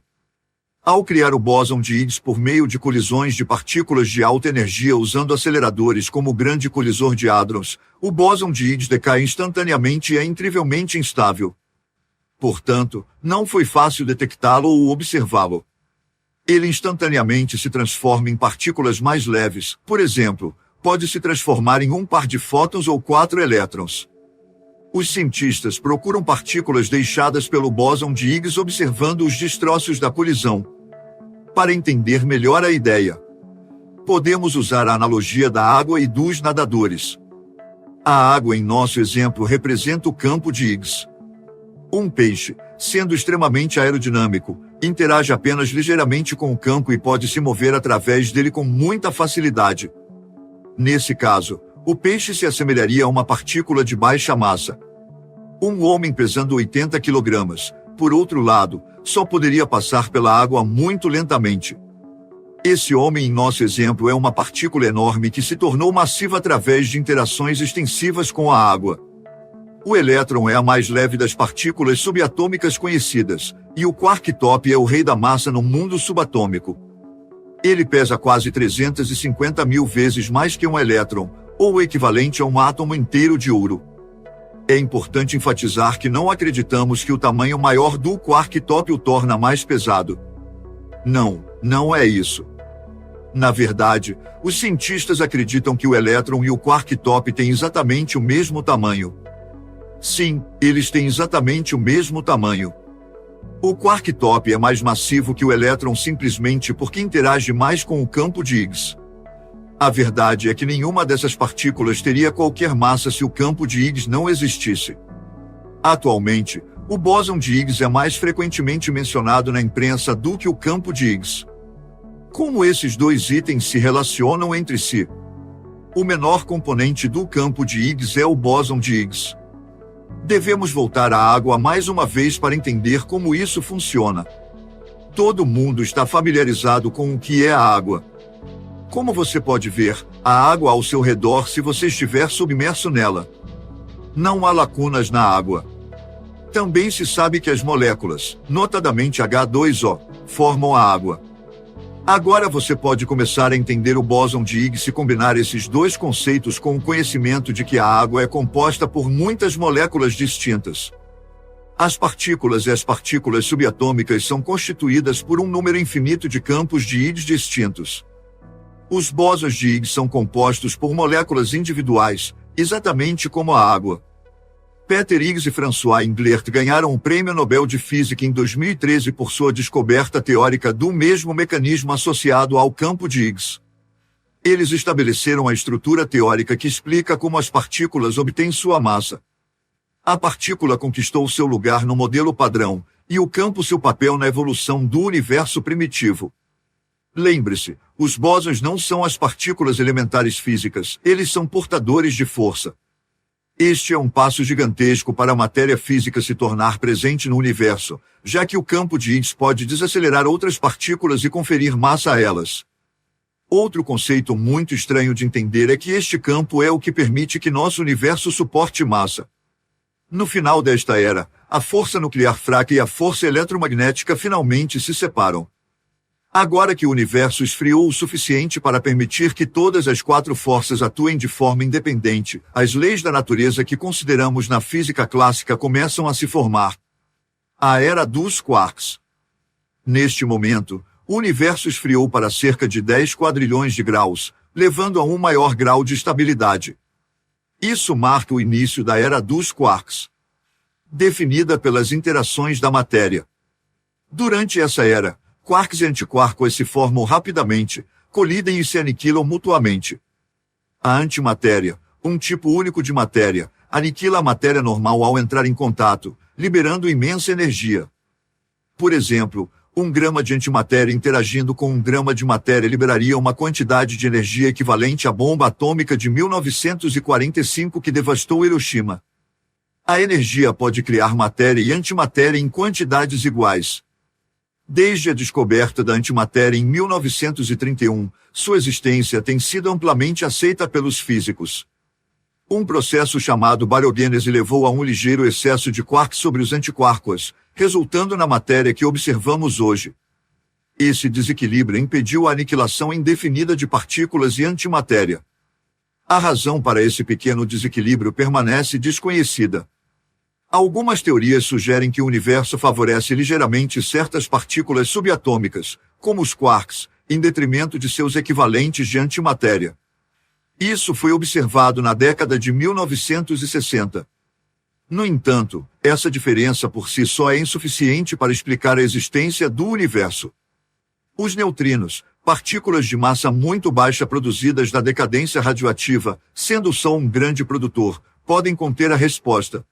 Ao criar o bóson de Higgs por meio de colisões de partículas de alta energia usando aceleradores como o Grande Colisor de Hadrons, o bóson de Higgs decai instantaneamente e é incrivelmente instável. Portanto, não foi fácil detectá-lo ou observá-lo. Ele instantaneamente se transforma em partículas mais leves, por exemplo, pode se transformar em um par de fótons ou 4 elétrons. Os cientistas procuram partículas deixadas pelo bóson de Higgs observando os destroços da colisão. Para entender melhor a ideia, podemos usar a analogia da água e dos nadadores. A água em nosso exemplo representa o campo de Higgs. Um peixe, sendo extremamente aerodinâmico, interage apenas ligeiramente com o campo e pode se mover através dele com muita facilidade. Nesse caso, o peixe se assemelharia a uma partícula de baixa massa. Um homem pesando 80 kg, por outro lado, só poderia passar pela água muito lentamente. Esse homem em nosso exemplo é uma partícula enorme que se tornou massiva através de interações extensivas com a água. O elétron é a mais leve das partículas subatômicas conhecidas, e o quark top é o rei da massa no mundo subatômico. Ele pesa quase 350 mil vezes mais que um elétron, ou o equivalente a um átomo inteiro de ouro. É importante enfatizar que não acreditamos que o tamanho maior do quark top o torna mais pesado. Não é isso. Na verdade, os cientistas acreditam que o elétron e o quark top têm exatamente o mesmo tamanho. Sim, eles têm exatamente o mesmo tamanho. O quark top é mais massivo que o elétron simplesmente porque interage mais com o campo de Higgs. A verdade é que nenhuma dessas partículas teria qualquer massa se o campo de Higgs não existisse. Atualmente, o bóson de Higgs é mais frequentemente mencionado na imprensa do que o campo de Higgs. Como esses 2 itens se relacionam entre si? O menor componente do campo de Higgs é o bóson de Higgs. Devemos voltar à água mais uma vez para entender como isso funciona. Todo mundo está familiarizado com o que é a água. Como você pode ver, há água ao seu redor se você estiver submerso nela. Não há lacunas na água. Também se sabe que as moléculas, notadamente H2O, formam a água. Agora você pode começar a entender o bóson de Higgs se combinar esses dois conceitos com o conhecimento de que a água é composta por muitas moléculas distintas. As partículas e as partículas subatômicas são constituídas por um número infinito de campos de Higgs distintos. Os bósons de Higgs são compostos por moléculas individuais, exatamente como a água. Peter Higgs e François Englert ganharam o Prêmio Nobel de Física em 2013 por sua descoberta teórica do mesmo mecanismo associado ao campo de Higgs. Eles estabeleceram a estrutura teórica que explica como as partículas obtêm sua massa. A partícula conquistou seu lugar no modelo padrão, e o campo seu papel na evolução do universo primitivo. Lembre-se, os bósons não são as partículas elementares físicas, eles são portadores de força. Este é um passo gigantesco para a matéria física se tornar presente no universo, já que o campo de Higgs pode desacelerar outras partículas e conferir massa a elas. Outro conceito muito estranho de entender é que este campo é o que permite que nosso universo suporte massa. No final desta era, a força nuclear fraca e a força eletromagnética finalmente se separam. Agora que o universo esfriou o suficiente para permitir que todas as quatro forças atuem de forma independente, as leis da natureza que consideramos na física clássica começam a se formar. A era dos quarks. Neste momento, o universo esfriou para cerca de 10 quadrilhões de graus, levando a um maior grau de estabilidade. Isso marca o início da era dos quarks, definida pelas interações da matéria. Durante essa era, quarks e antiquarks se formam rapidamente, colidem e se aniquilam mutuamente. A antimatéria, um tipo único de matéria, aniquila a matéria normal ao entrar em contato, liberando imensa energia. Por exemplo, 1 grama de antimatéria interagindo com 1 grama de matéria liberaria uma quantidade de energia equivalente à bomba atômica de 1945 que devastou Hiroshima. A energia pode criar matéria e antimatéria em quantidades iguais. Desde a descoberta da antimatéria em 1931, sua existência tem sido amplamente aceita pelos físicos. Um processo chamado barogênese levou a um ligeiro excesso de quarks sobre os antiquarks, resultando na matéria que observamos hoje. Esse desequilíbrio impediu a aniquilação indefinida de partículas e antimatéria. A razão para esse pequeno desequilíbrio permanece desconhecida. Algumas teorias sugerem que o universo favorece ligeiramente certas partículas subatômicas, como os quarks, em detrimento de seus equivalentes de antimatéria. Isso foi observado na década de 1960. No entanto, essa diferença por si só é insuficiente para explicar a existência do universo. Os neutrinos, partículas de massa muito baixa produzidas da decadência radioativa, sendo o Sol um grande produtor, podem conter a resposta.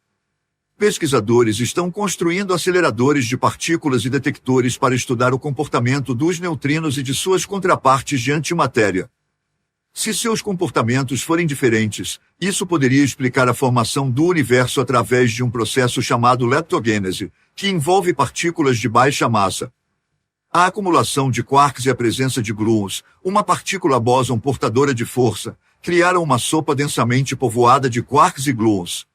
Pesquisadores estão construindo aceleradores de partículas e detectores para estudar o comportamento dos neutrinos e de suas contrapartes de antimatéria. Se seus comportamentos forem diferentes, isso poderia explicar a formação do universo através de um processo chamado leptogênese, que envolve partículas de baixa massa. A acumulação de quarks e a presença de gluons, uma partícula bóson portadora de força, criaram uma sopa densamente povoada de quarks e gluons.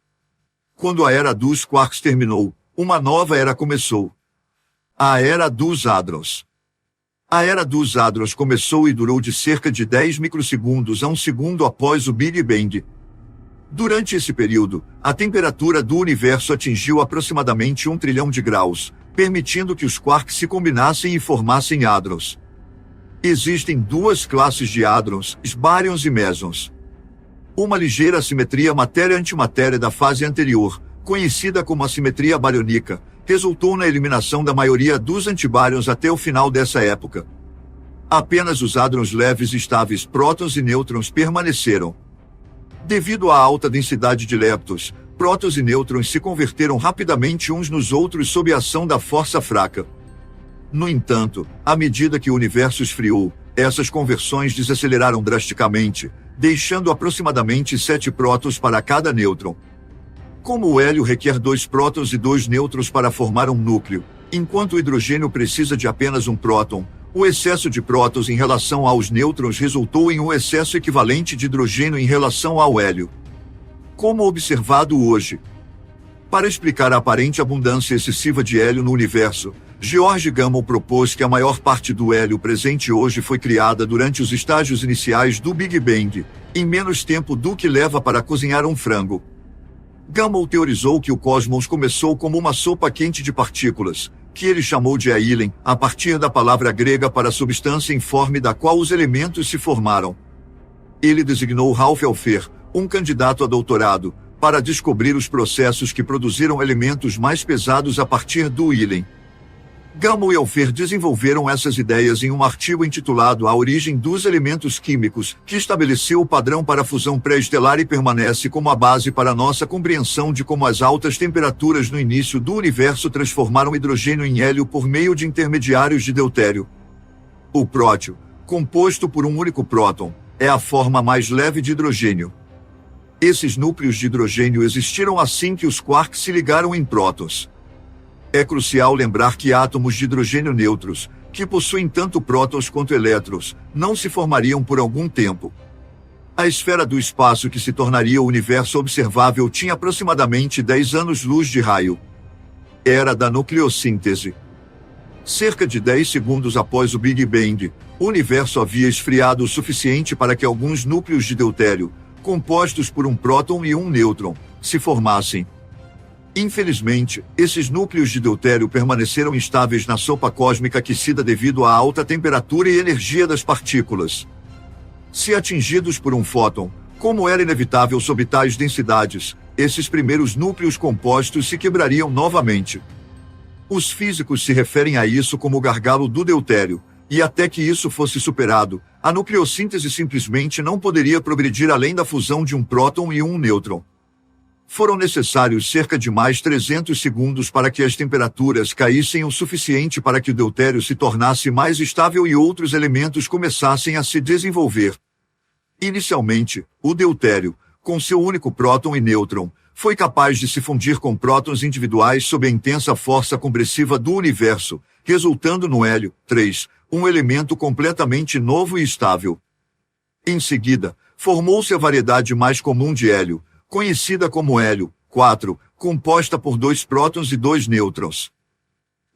Quando a era dos quarks terminou, uma nova era começou. A era dos hadrons. A era dos hadrons começou e durou de cerca de 10 microsegundos a 1 segundo após o Big Bang. Durante esse período, a temperatura do universo atingiu aproximadamente 1 trilhão de graus, permitindo que os quarks se combinassem e formassem hadrons. Existem duas classes de hadrons, baryons e mesons. Uma ligeira assimetria matéria-antimatéria da fase anterior, conhecida como assimetria baryônica, resultou na eliminação da maioria dos antibárions até o final dessa época. Apenas os hadrons leves e estáveis prótons e nêutrons permaneceram. Devido à alta densidade de leptons, prótons e nêutrons se converteram rapidamente uns nos outros sob a ação da força fraca. No entanto, à medida que o universo esfriou, essas conversões desaceleraram drasticamente, deixando aproximadamente 7 prótons para cada nêutron. Como o hélio requer 2 prótons e 2 nêutrons para formar um núcleo, enquanto o hidrogênio precisa de apenas um próton, o excesso de prótons em relação aos nêutrons resultou em um excesso equivalente de hidrogênio em relação ao hélio. Como observado hoje. Para explicar a aparente abundância excessiva de hélio no universo, George Gamow propôs que a maior parte do hélio presente hoje foi criada durante os estágios iniciais do Big Bang, em menos tempo do que leva para cozinhar um frango. Gamow teorizou que o cosmos começou como uma sopa quente de partículas, que ele chamou de ailen, a partir da palavra grega para a substância informe da qual os elementos se formaram. Ele designou Ralph Alpher, um candidato a doutorado, para descobrir os processos que produziram elementos mais pesados a partir do ílen. Gamow e Alpher desenvolveram essas ideias em um artigo intitulado A Origem dos Elementos Químicos, que estabeleceu o padrão para a fusão pré-estelar e permanece como a base para nossa compreensão de como as altas temperaturas no início do universo transformaram hidrogênio em hélio por meio de intermediários de deutério. O prótio, composto por um único próton, é a forma mais leve de hidrogênio. Esses núcleos de hidrogênio existiram assim que os quarks se ligaram em prótons. É crucial lembrar que átomos de hidrogênio neutros, que possuem tanto prótons quanto elétrons, não se formariam por algum tempo. A esfera do espaço que se tornaria o universo observável tinha aproximadamente 10 anos-luz de raio. Era da nucleossíntese. Cerca de 10 segundos após o Big Bang, o universo havia esfriado o suficiente para que alguns núcleos de deutério, compostos por um próton e um nêutron, se formassem. Infelizmente, esses núcleos de deutério permaneceram instáveis na sopa cósmica aquecida devido à alta temperatura e energia das partículas. Se atingidos por um fóton, como era inevitável sob tais densidades, esses primeiros núcleos compostos se quebrariam novamente. Os físicos se referem a isso como o gargalo do deutério, e até que isso fosse superado, a nucleossíntese simplesmente não poderia progredir além da fusão de um próton e um nêutron. Foram necessários cerca de mais 300 segundos para que as temperaturas caíssem o suficiente para que o deutério se tornasse mais estável e outros elementos começassem a se desenvolver. Inicialmente, o deutério, com seu único próton e nêutron, foi capaz de se fundir com prótons individuais sob a intensa força compressiva do universo, resultando no hélio 3, um elemento completamente novo e estável. Em seguida, formou-se a variedade mais comum de hélio, conhecida como hélio 4, composta por 2 prótons e 2 nêutrons.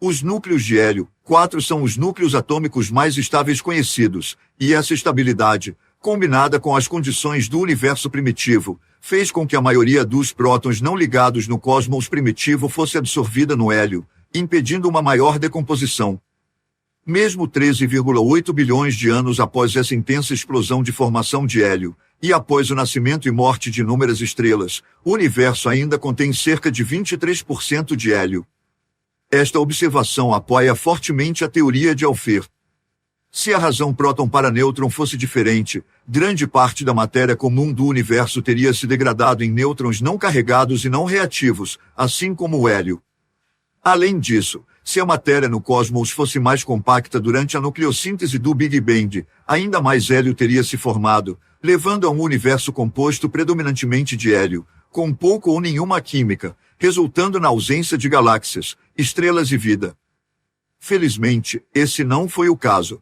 Os núcleos de hélio 4 são os núcleos atômicos mais estáveis conhecidos, e essa estabilidade, combinada com as condições do universo primitivo, fez com que a maioria dos prótons não ligados no cosmos primitivo fosse absorvida no hélio, impedindo uma maior decomposição. Mesmo 13,8 bilhões de anos após essa intensa explosão de formação de hélio, e após o nascimento e morte de inúmeras estrelas, o universo ainda contém cerca de 23% de hélio. Esta observação apoia fortemente a teoria de Alpher. Se a razão próton para nêutron fosse diferente, grande parte da matéria comum do universo teria se degradado em nêutrons não carregados e não reativos, assim como o hélio. Além disso, se a matéria no cosmos fosse mais compacta durante a nucleossíntese do Big Bang, ainda mais hélio teria se formado, levando a um universo composto predominantemente de hélio, com pouco ou nenhuma química, resultando na ausência de galáxias, estrelas e vida. Felizmente, esse não foi o caso.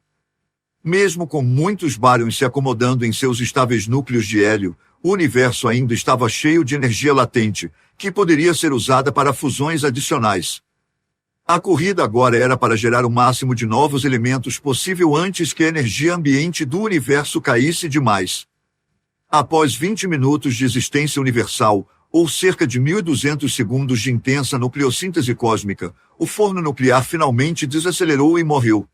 Mesmo com muitos bárons se acomodando em seus estáveis núcleos de hélio, o universo ainda estava cheio de energia latente, que poderia ser usada para fusões adicionais. A corrida agora era para gerar o máximo de novos elementos possível antes que a energia ambiente do universo caísse demais. Após 20 minutos de existência universal, ou cerca de 1.200 segundos de intensa nucleossíntese cósmica, o forno nuclear finalmente desacelerou e morreu.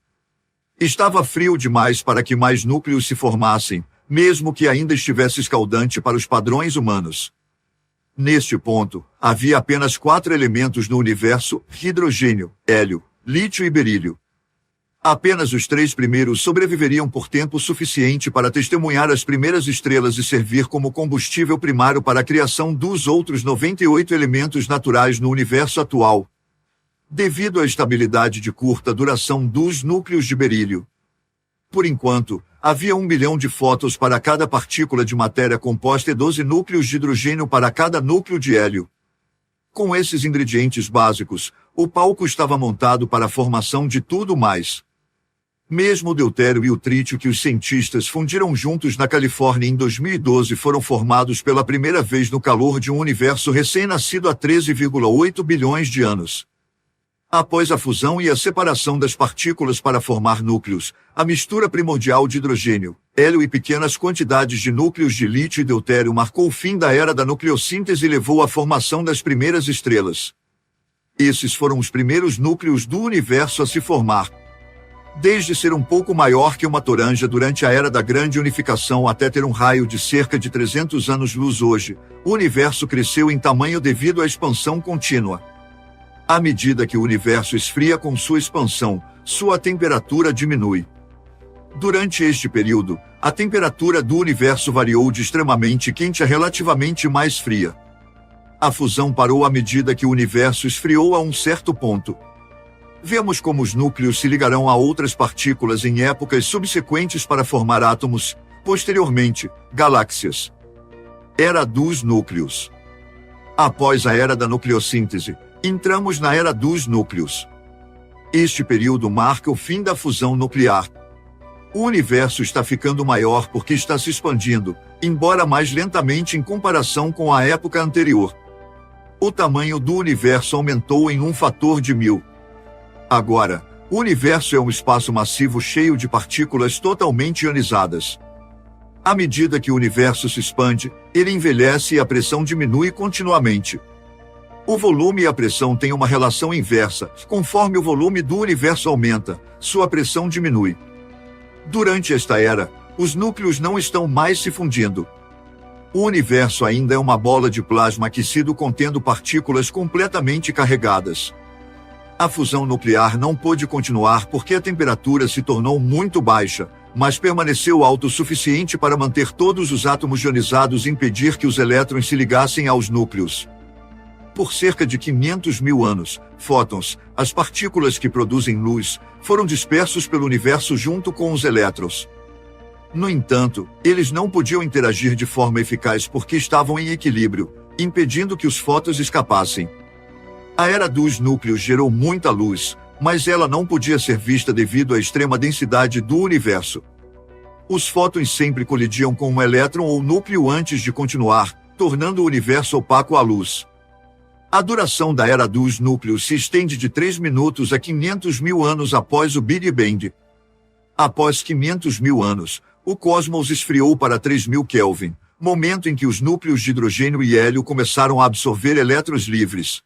Estava frio demais para que mais núcleos se formassem, mesmo que ainda estivesse escaldante para os padrões humanos. Neste ponto, havia apenas 4 elementos no universo: hidrogênio, hélio, lítio e berílio. Apenas os 3 primeiros sobreviveriam por tempo suficiente para testemunhar as primeiras estrelas e servir como combustível primário para a criação dos outros 98 elementos naturais no universo atual. Devido à estabilidade de curta duração dos núcleos de berílio. Por enquanto, havia 1 bilhão de fótons para cada partícula de matéria composta e 12 núcleos de hidrogênio para cada núcleo de hélio. Com esses ingredientes básicos, o palco estava montado para a formação de tudo mais. Mesmo o deutério e o trítio que os cientistas fundiram juntos na Califórnia em 2012 foram formados pela primeira vez no calor de um universo recém-nascido há 13,8 bilhões de anos. Após a fusão e a separação das partículas para formar núcleos, a mistura primordial de hidrogênio, hélio e pequenas quantidades de núcleos de lítio e deutério marcou o fim da era da nucleossíntese e levou à formação das primeiras estrelas. Esses foram os primeiros núcleos do universo a se formar. Desde ser um pouco maior que uma toranja durante a era da grande unificação até ter um raio de cerca de 300 anos-luz hoje, o universo cresceu em tamanho devido à expansão contínua. À medida que o universo esfria com sua expansão, sua temperatura diminui. Durante este período, a temperatura do universo variou de extremamente quente a relativamente mais fria. A fusão parou à medida que o universo esfriou a um certo ponto. Vemos como os núcleos se ligarão a outras partículas em épocas subsequentes para formar átomos, posteriormente, galáxias. Era dos núcleos. Após a era da nucleossíntese, entramos na era dos núcleos. Este período marca o fim da fusão nuclear. O universo está ficando maior porque está se expandindo, embora mais lentamente em comparação com a época anterior. O tamanho do universo aumentou em um fator de 1000. Agora, o universo é um espaço massivo cheio de partículas totalmente ionizadas. À medida que o universo se expande, ele envelhece e a pressão diminui continuamente. O volume e a pressão têm uma relação inversa. Conforme o volume do universo aumenta, sua pressão diminui. Durante esta era, os núcleos não estão mais se fundindo. O universo ainda é uma bola de plasma aquecido contendo partículas completamente carregadas. A fusão nuclear não pôde continuar porque a temperatura se tornou muito baixa, mas permaneceu alta o suficiente para manter todos os átomos ionizados e impedir que os elétrons se ligassem aos núcleos. Por cerca de 500 mil anos, fótons, as partículas que produzem luz, foram dispersos pelo universo junto com os elétrons. No entanto, eles não podiam interagir de forma eficaz porque estavam em equilíbrio, impedindo que os fótons escapassem. A era dos núcleos gerou muita luz, mas ela não podia ser vista devido à extrema densidade do universo. Os fótons sempre colidiam com um elétron ou núcleo antes de continuar, tornando o universo opaco à luz. A duração da era dos núcleos se estende de 3 minutos a 500 mil anos após o Big Bang. Após 500 mil anos, o cosmos esfriou para 3000 Kelvin, momento em que os núcleos de hidrogênio e hélio começaram a absorver elétrons livres.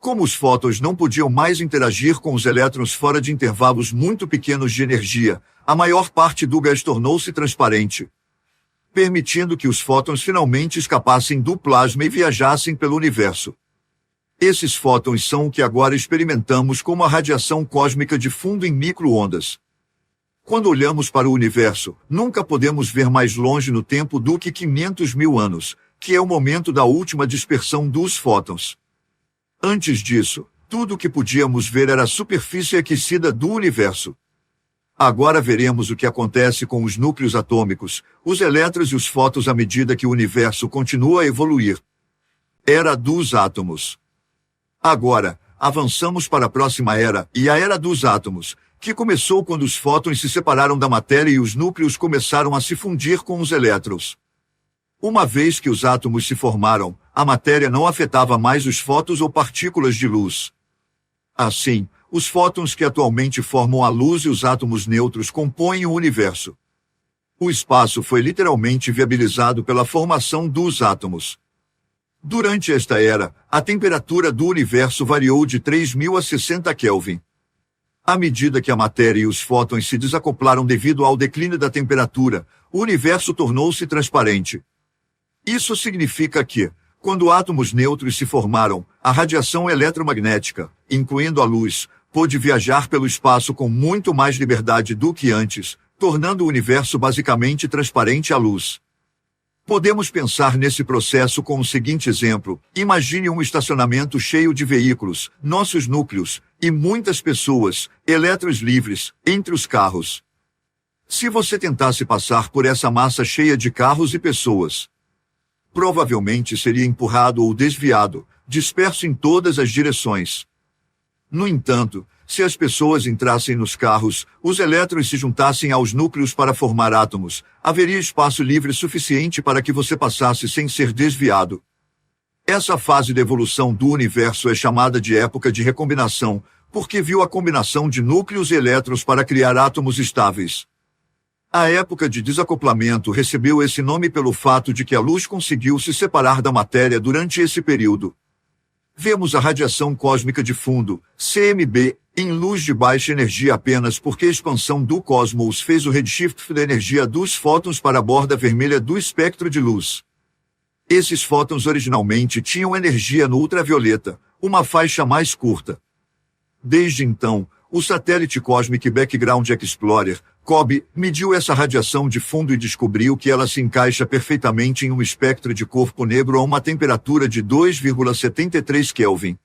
Como os fótons não podiam mais interagir com os elétrons fora de intervalos muito pequenos de energia, a maior parte do gás tornou-se transparente, permitindo que os fótons finalmente escapassem do plasma e viajassem pelo universo. Esses fótons são o que agora experimentamos como a radiação cósmica de fundo em micro-ondas. Quando olhamos para o universo, nunca podemos ver mais longe no tempo do que 500 mil anos, que é o momento da última dispersão dos fótons. Antes disso, tudo o que podíamos ver era a superfície aquecida do universo. Agora veremos o que acontece com os núcleos atômicos, os elétrons e os fótons à medida que o universo continua a evoluir. Era dos átomos. Agora, avançamos para a próxima era, e a era dos átomos, que começou quando os fótons se separaram da matéria e os núcleos começaram a se fundir com os elétrons. Uma vez que os átomos se formaram, a matéria não afetava mais os fótons ou partículas de luz. Assim, os fótons que atualmente formam a luz e os átomos neutros compõem o universo. O espaço foi literalmente viabilizado pela formação dos átomos. Durante esta era, a temperatura do universo variou de 3000 a 60 Kelvin. À medida que a matéria e os fótons se desacoplaram devido ao declínio da temperatura, o universo tornou-se transparente. Isso significa que, quando átomos neutros se formaram, a radiação eletromagnética, incluindo a luz, pôde viajar pelo espaço com muito mais liberdade do que antes, tornando o universo basicamente transparente à luz. Podemos pensar nesse processo com o seguinte exemplo: imagine um estacionamento cheio de veículos, nossos núcleos, e muitas pessoas, elétrons livres, entre os carros. Se você tentasse passar por essa massa cheia de carros e pessoas, provavelmente seria empurrado ou desviado, disperso em todas as direções. No entanto, se as pessoas entrassem nos carros, os elétrons se juntassem aos núcleos para formar átomos, haveria espaço livre suficiente para que você passasse sem ser desviado. Essa fase da evolução do universo é chamada de época de recombinação, porque viu a combinação de núcleos e elétrons para criar átomos estáveis. A época de desacoplamento recebeu esse nome pelo fato de que a luz conseguiu se separar da matéria durante esse período. Vemos a radiação cósmica de fundo, CMB, em luz de baixa energia apenas porque a expansão do cosmos fez o redshift da energia dos fótons para a borda vermelha do espectro de luz. Esses fótons originalmente tinham energia no ultravioleta, uma faixa mais curta. Desde então, o satélite Cosmic Background Explorer, COBE, mediu essa radiação de fundo e descobriu que ela se encaixa perfeitamente em um espectro de corpo negro a uma temperatura de 2,73 Kelvin.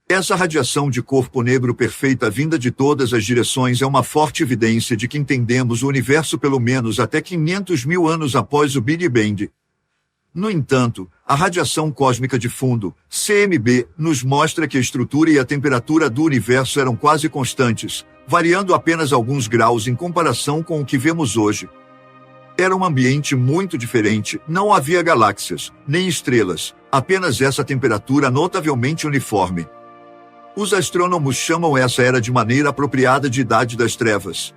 Essa radiação de corpo negro perfeita vinda de todas as direções é uma forte evidência de que entendemos o universo pelo menos até 500 mil anos após o Big Bang. No entanto, a radiação cósmica de fundo, CMB, nos mostra que a estrutura e a temperatura do universo eram quase constantes, variando apenas alguns graus em comparação com o que vemos hoje. Era um ambiente muito diferente, não havia galáxias, nem estrelas, apenas essa temperatura notavelmente uniforme. Os astrônomos chamam essa era de maneira apropriada de Idade das Trevas.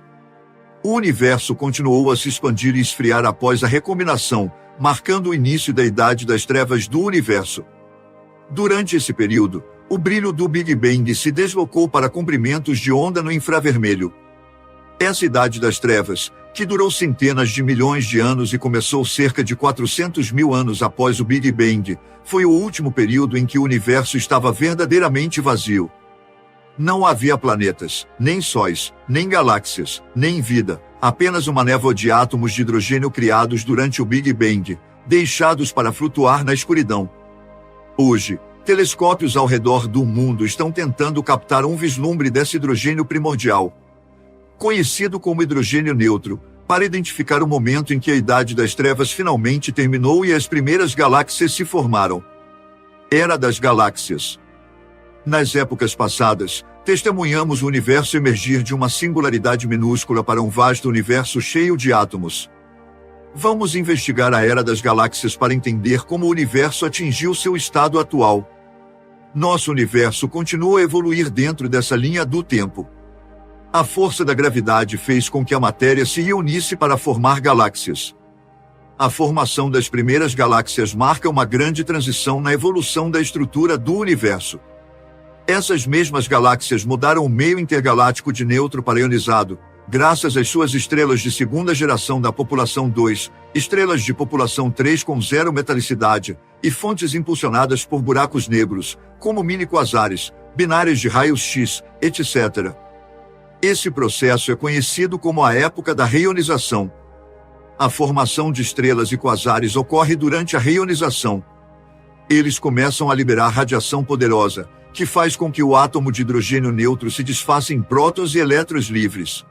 O universo continuou a se expandir e esfriar após a recombinação, marcando o início da Idade das Trevas do universo. Durante esse período, o brilho do Big Bang se deslocou para comprimentos de onda no infravermelho. Essa Idade das Trevas, que durou centenas de milhões de anos e começou cerca de 400 mil anos após o Big Bang, foi o último período em que o universo estava verdadeiramente vazio. Não havia planetas, nem sóis, nem galáxias, nem vida, apenas uma névoa de átomos de hidrogênio criados durante o Big Bang, deixados para flutuar na escuridão. Hoje, telescópios ao redor do mundo estão tentando captar um vislumbre desse hidrogênio primordial, conhecido como hidrogênio neutro, para identificar o momento em que a Idade das Trevas finalmente terminou e as primeiras galáxias se formaram. Era das galáxias. Nas épocas passadas, testemunhamos o universo emergir de uma singularidade minúscula para um vasto universo cheio de átomos. Vamos investigar a Era das Galáxias para entender como o universo atingiu seu estado atual. Nosso universo continua a evoluir dentro dessa linha do tempo. A força da gravidade fez com que a matéria se reunisse para formar galáxias. A formação das primeiras galáxias marca uma grande transição na evolução da estrutura do universo. Essas mesmas galáxias mudaram o meio intergaláctico de neutro para ionizado, graças às suas estrelas de segunda geração da população 2, estrelas de população 3 com zero metalicidade, e fontes impulsionadas por buracos negros, como mini-quasares, binários de raios X, etc. Esse processo é conhecido como a época da reionização. A formação de estrelas e quasares ocorre durante a reionização. Eles começam a liberar radiação poderosa, que faz com que o átomo de hidrogênio neutro se desfaça em prótons e elétrons livres.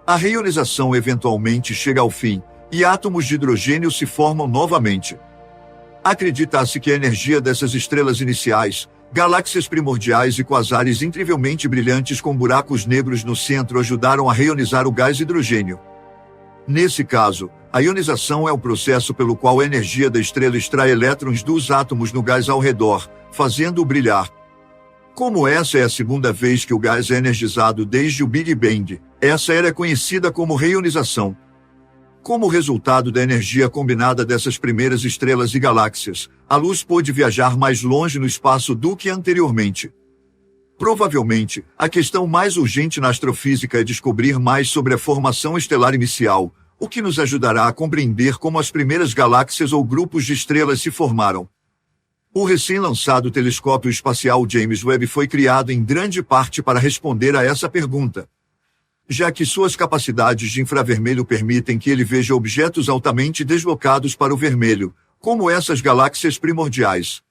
A reionização eventualmente chega ao fim, e átomos de hidrogênio se formam novamente. Acredita-se que a energia dessas estrelas iniciais, galáxias primordiais e quasares incrivelmente brilhantes com buracos negros no centro ajudaram a reionizar o gás hidrogênio. Nesse caso, a ionização é o processo pelo qual a energia da estrela extrai elétrons dos átomos no gás ao redor, fazendo-o brilhar. Como essa é a segunda vez que o gás é energizado desde o Big Bang, essa era conhecida como reionização. Como resultado da energia combinada dessas primeiras estrelas e galáxias, a luz pôde viajar mais longe no espaço do que anteriormente. Provavelmente, a questão mais urgente na astrofísica é descobrir mais sobre a formação estelar inicial, o que nos ajudará a compreender como as primeiras galáxias ou grupos de estrelas se formaram. O recém-lançado telescópio espacial James Webb foi criado em grande parte para responder a essa pergunta, já que suas capacidades de infravermelho permitem que ele veja objetos altamente deslocados para o vermelho, como essas galáxias primordiais.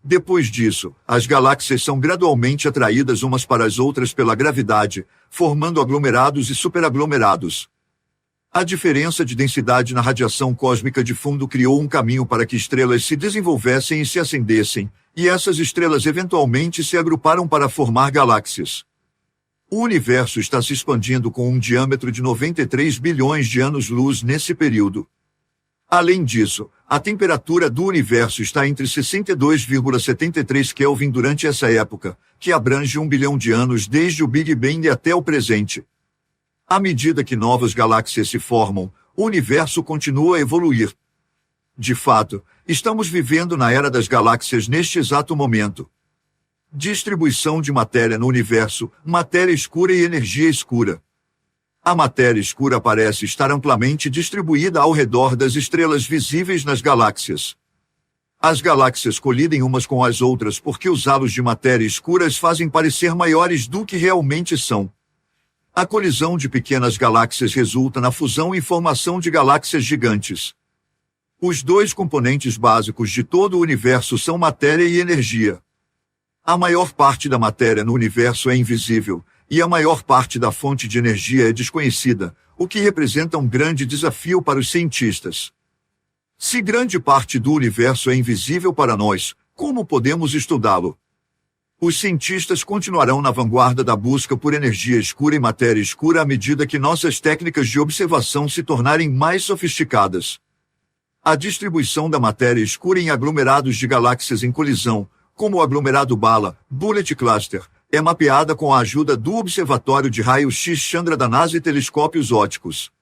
Depois disso, as galáxias são gradualmente atraídas umas para as outras pela gravidade, formando aglomerados e superaglomerados. A diferença de densidade na radiação cósmica de fundo criou um caminho para que estrelas se desenvolvessem e se acendessem, e essas estrelas eventualmente se agruparam para formar galáxias. O universo está se expandindo com um diâmetro de 93 bilhões de anos-luz nesse período. Além disso, a temperatura do universo está entre 62,73 Kelvin durante essa época, que abrange 1 bilhão de anos desde o Big Bang até o presente. À medida que novas galáxias se formam, o universo continua a evoluir. De fato, estamos vivendo na era das galáxias neste exato momento. Distribuição de matéria no universo, matéria escura e energia escura. A matéria escura parece estar amplamente distribuída ao redor das estrelas visíveis nas galáxias. As galáxias colidem umas com as outras porque os halos de matéria escura as fazem parecer maiores do que realmente são. A colisão de pequenas galáxias resulta na fusão e formação de galáxias gigantes. Os dois componentes básicos de todo o universo são matéria e energia. A maior parte da matéria no universo é invisível, e a maior parte da fonte de energia é desconhecida, o que representa um grande desafio para os cientistas. Se grande parte do universo é invisível para nós, como podemos estudá-lo? Os cientistas continuarão na vanguarda da busca por energia escura e matéria escura à medida que nossas técnicas de observação se tornarem mais sofisticadas. A distribuição da matéria escura em aglomerados de galáxias em colisão, como o aglomerado Bala, Bullet Cluster, é mapeada com a ajuda do Observatório de Raio-X Chandra da NASA e telescópios ópticos.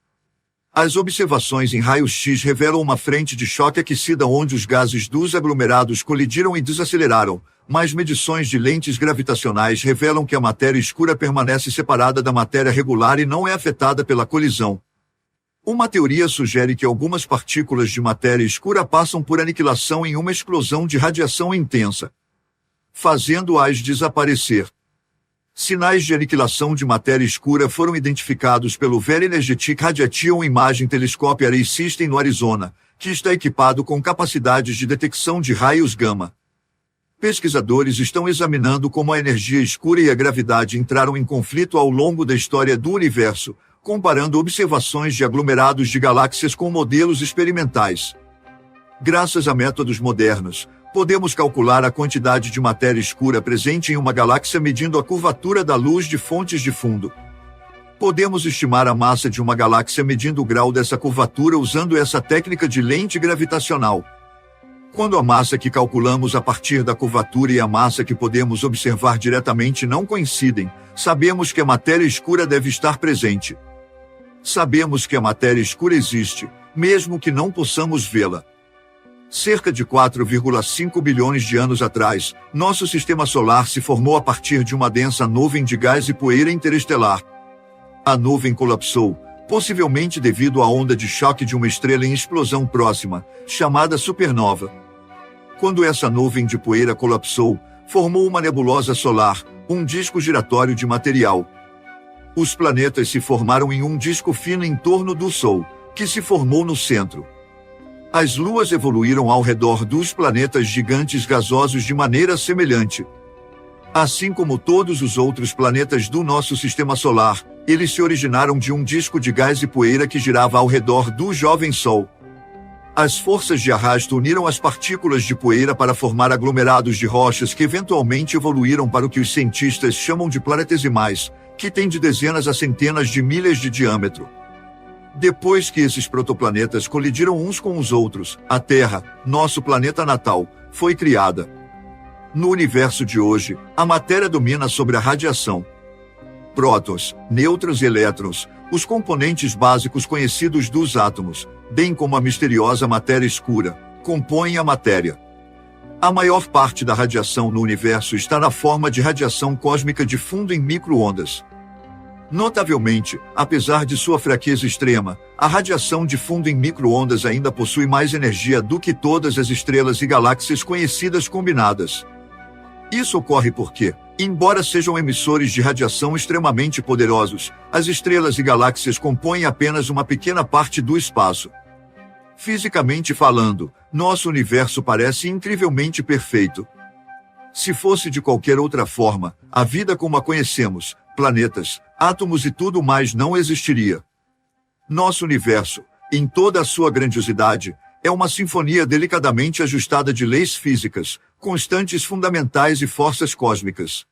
As observações em raio-x revelam uma frente de choque aquecida onde os gases dos aglomerados colidiram e desaceleraram, mas medições de lentes gravitacionais revelam que a matéria escura permanece separada da matéria regular e não é afetada pela colisão. Uma teoria sugere que algumas partículas de matéria escura passam por aniquilação em uma explosão de radiação intensa, fazendo-as desaparecer. Sinais de aniquilação de matéria escura foram identificados pelo Very Energetic Radiation Imaging Telescope Array System no Arizona, que está equipado com capacidades de detecção de raios gama. Pesquisadores estão examinando como a energia escura e a gravidade entraram em conflito ao longo da história do universo, comparando observações de aglomerados de galáxias com modelos experimentais. Graças a métodos modernos, podemos calcular a quantidade de matéria escura presente em uma galáxia medindo a curvatura da luz de fontes de fundo. Podemos estimar a massa de uma galáxia medindo o grau dessa curvatura usando essa técnica de lente gravitacional. Quando a massa que calculamos a partir da curvatura e a massa que podemos observar diretamente não coincidem, sabemos que a matéria escura deve estar presente. Sabemos que a matéria escura existe, mesmo que não possamos vê-la. Cerca de 4,5 bilhões de anos atrás, nosso sistema solar se formou a partir de uma densa nuvem de gás e poeira interestelar. A nuvem colapsou, possivelmente devido à onda de choque de uma estrela em explosão próxima, chamada supernova. Quando essa nuvem de poeira colapsou, formou uma nebulosa solar, um disco giratório de material. Os planetas se formaram em um disco fino em torno do Sol, que se formou no centro. As luas evoluíram ao redor dos planetas gigantes gasosos de maneira semelhante. Assim como todos os outros planetas do nosso sistema solar, eles se originaram de um disco de gás e poeira que girava ao redor do jovem Sol. As forças de arrasto uniram as partículas de poeira para formar aglomerados de rochas que eventualmente evoluíram para o que os cientistas chamam de planetesimais, que têm de dezenas a centenas de milhas de diâmetro. Depois que esses protoplanetas colidiram uns com os outros, a Terra, nosso planeta natal, foi criada. No universo de hoje, a matéria domina sobre a radiação. Prótons, nêutrons e elétrons, os componentes básicos conhecidos dos átomos, bem como a misteriosa matéria escura, compõem a matéria. A maior parte da radiação no universo está na forma de radiação cósmica de fundo em micro-ondas. Notavelmente, apesar de sua fraqueza extrema, a radiação de fundo em micro-ondas ainda possui mais energia do que todas as estrelas e galáxias conhecidas combinadas. Isso ocorre porque, embora sejam emissores de radiação extremamente poderosos, as estrelas e galáxias compõem apenas uma pequena parte do espaço. Fisicamente falando, nosso universo parece incrivelmente perfeito. Se fosse de qualquer outra forma, a vida como a conhecemos, planetas, átomos e tudo mais não existiria. Nosso universo, em toda a sua grandiosidade, é uma sinfonia delicadamente ajustada de leis físicas, constantes fundamentais e forças cósmicas.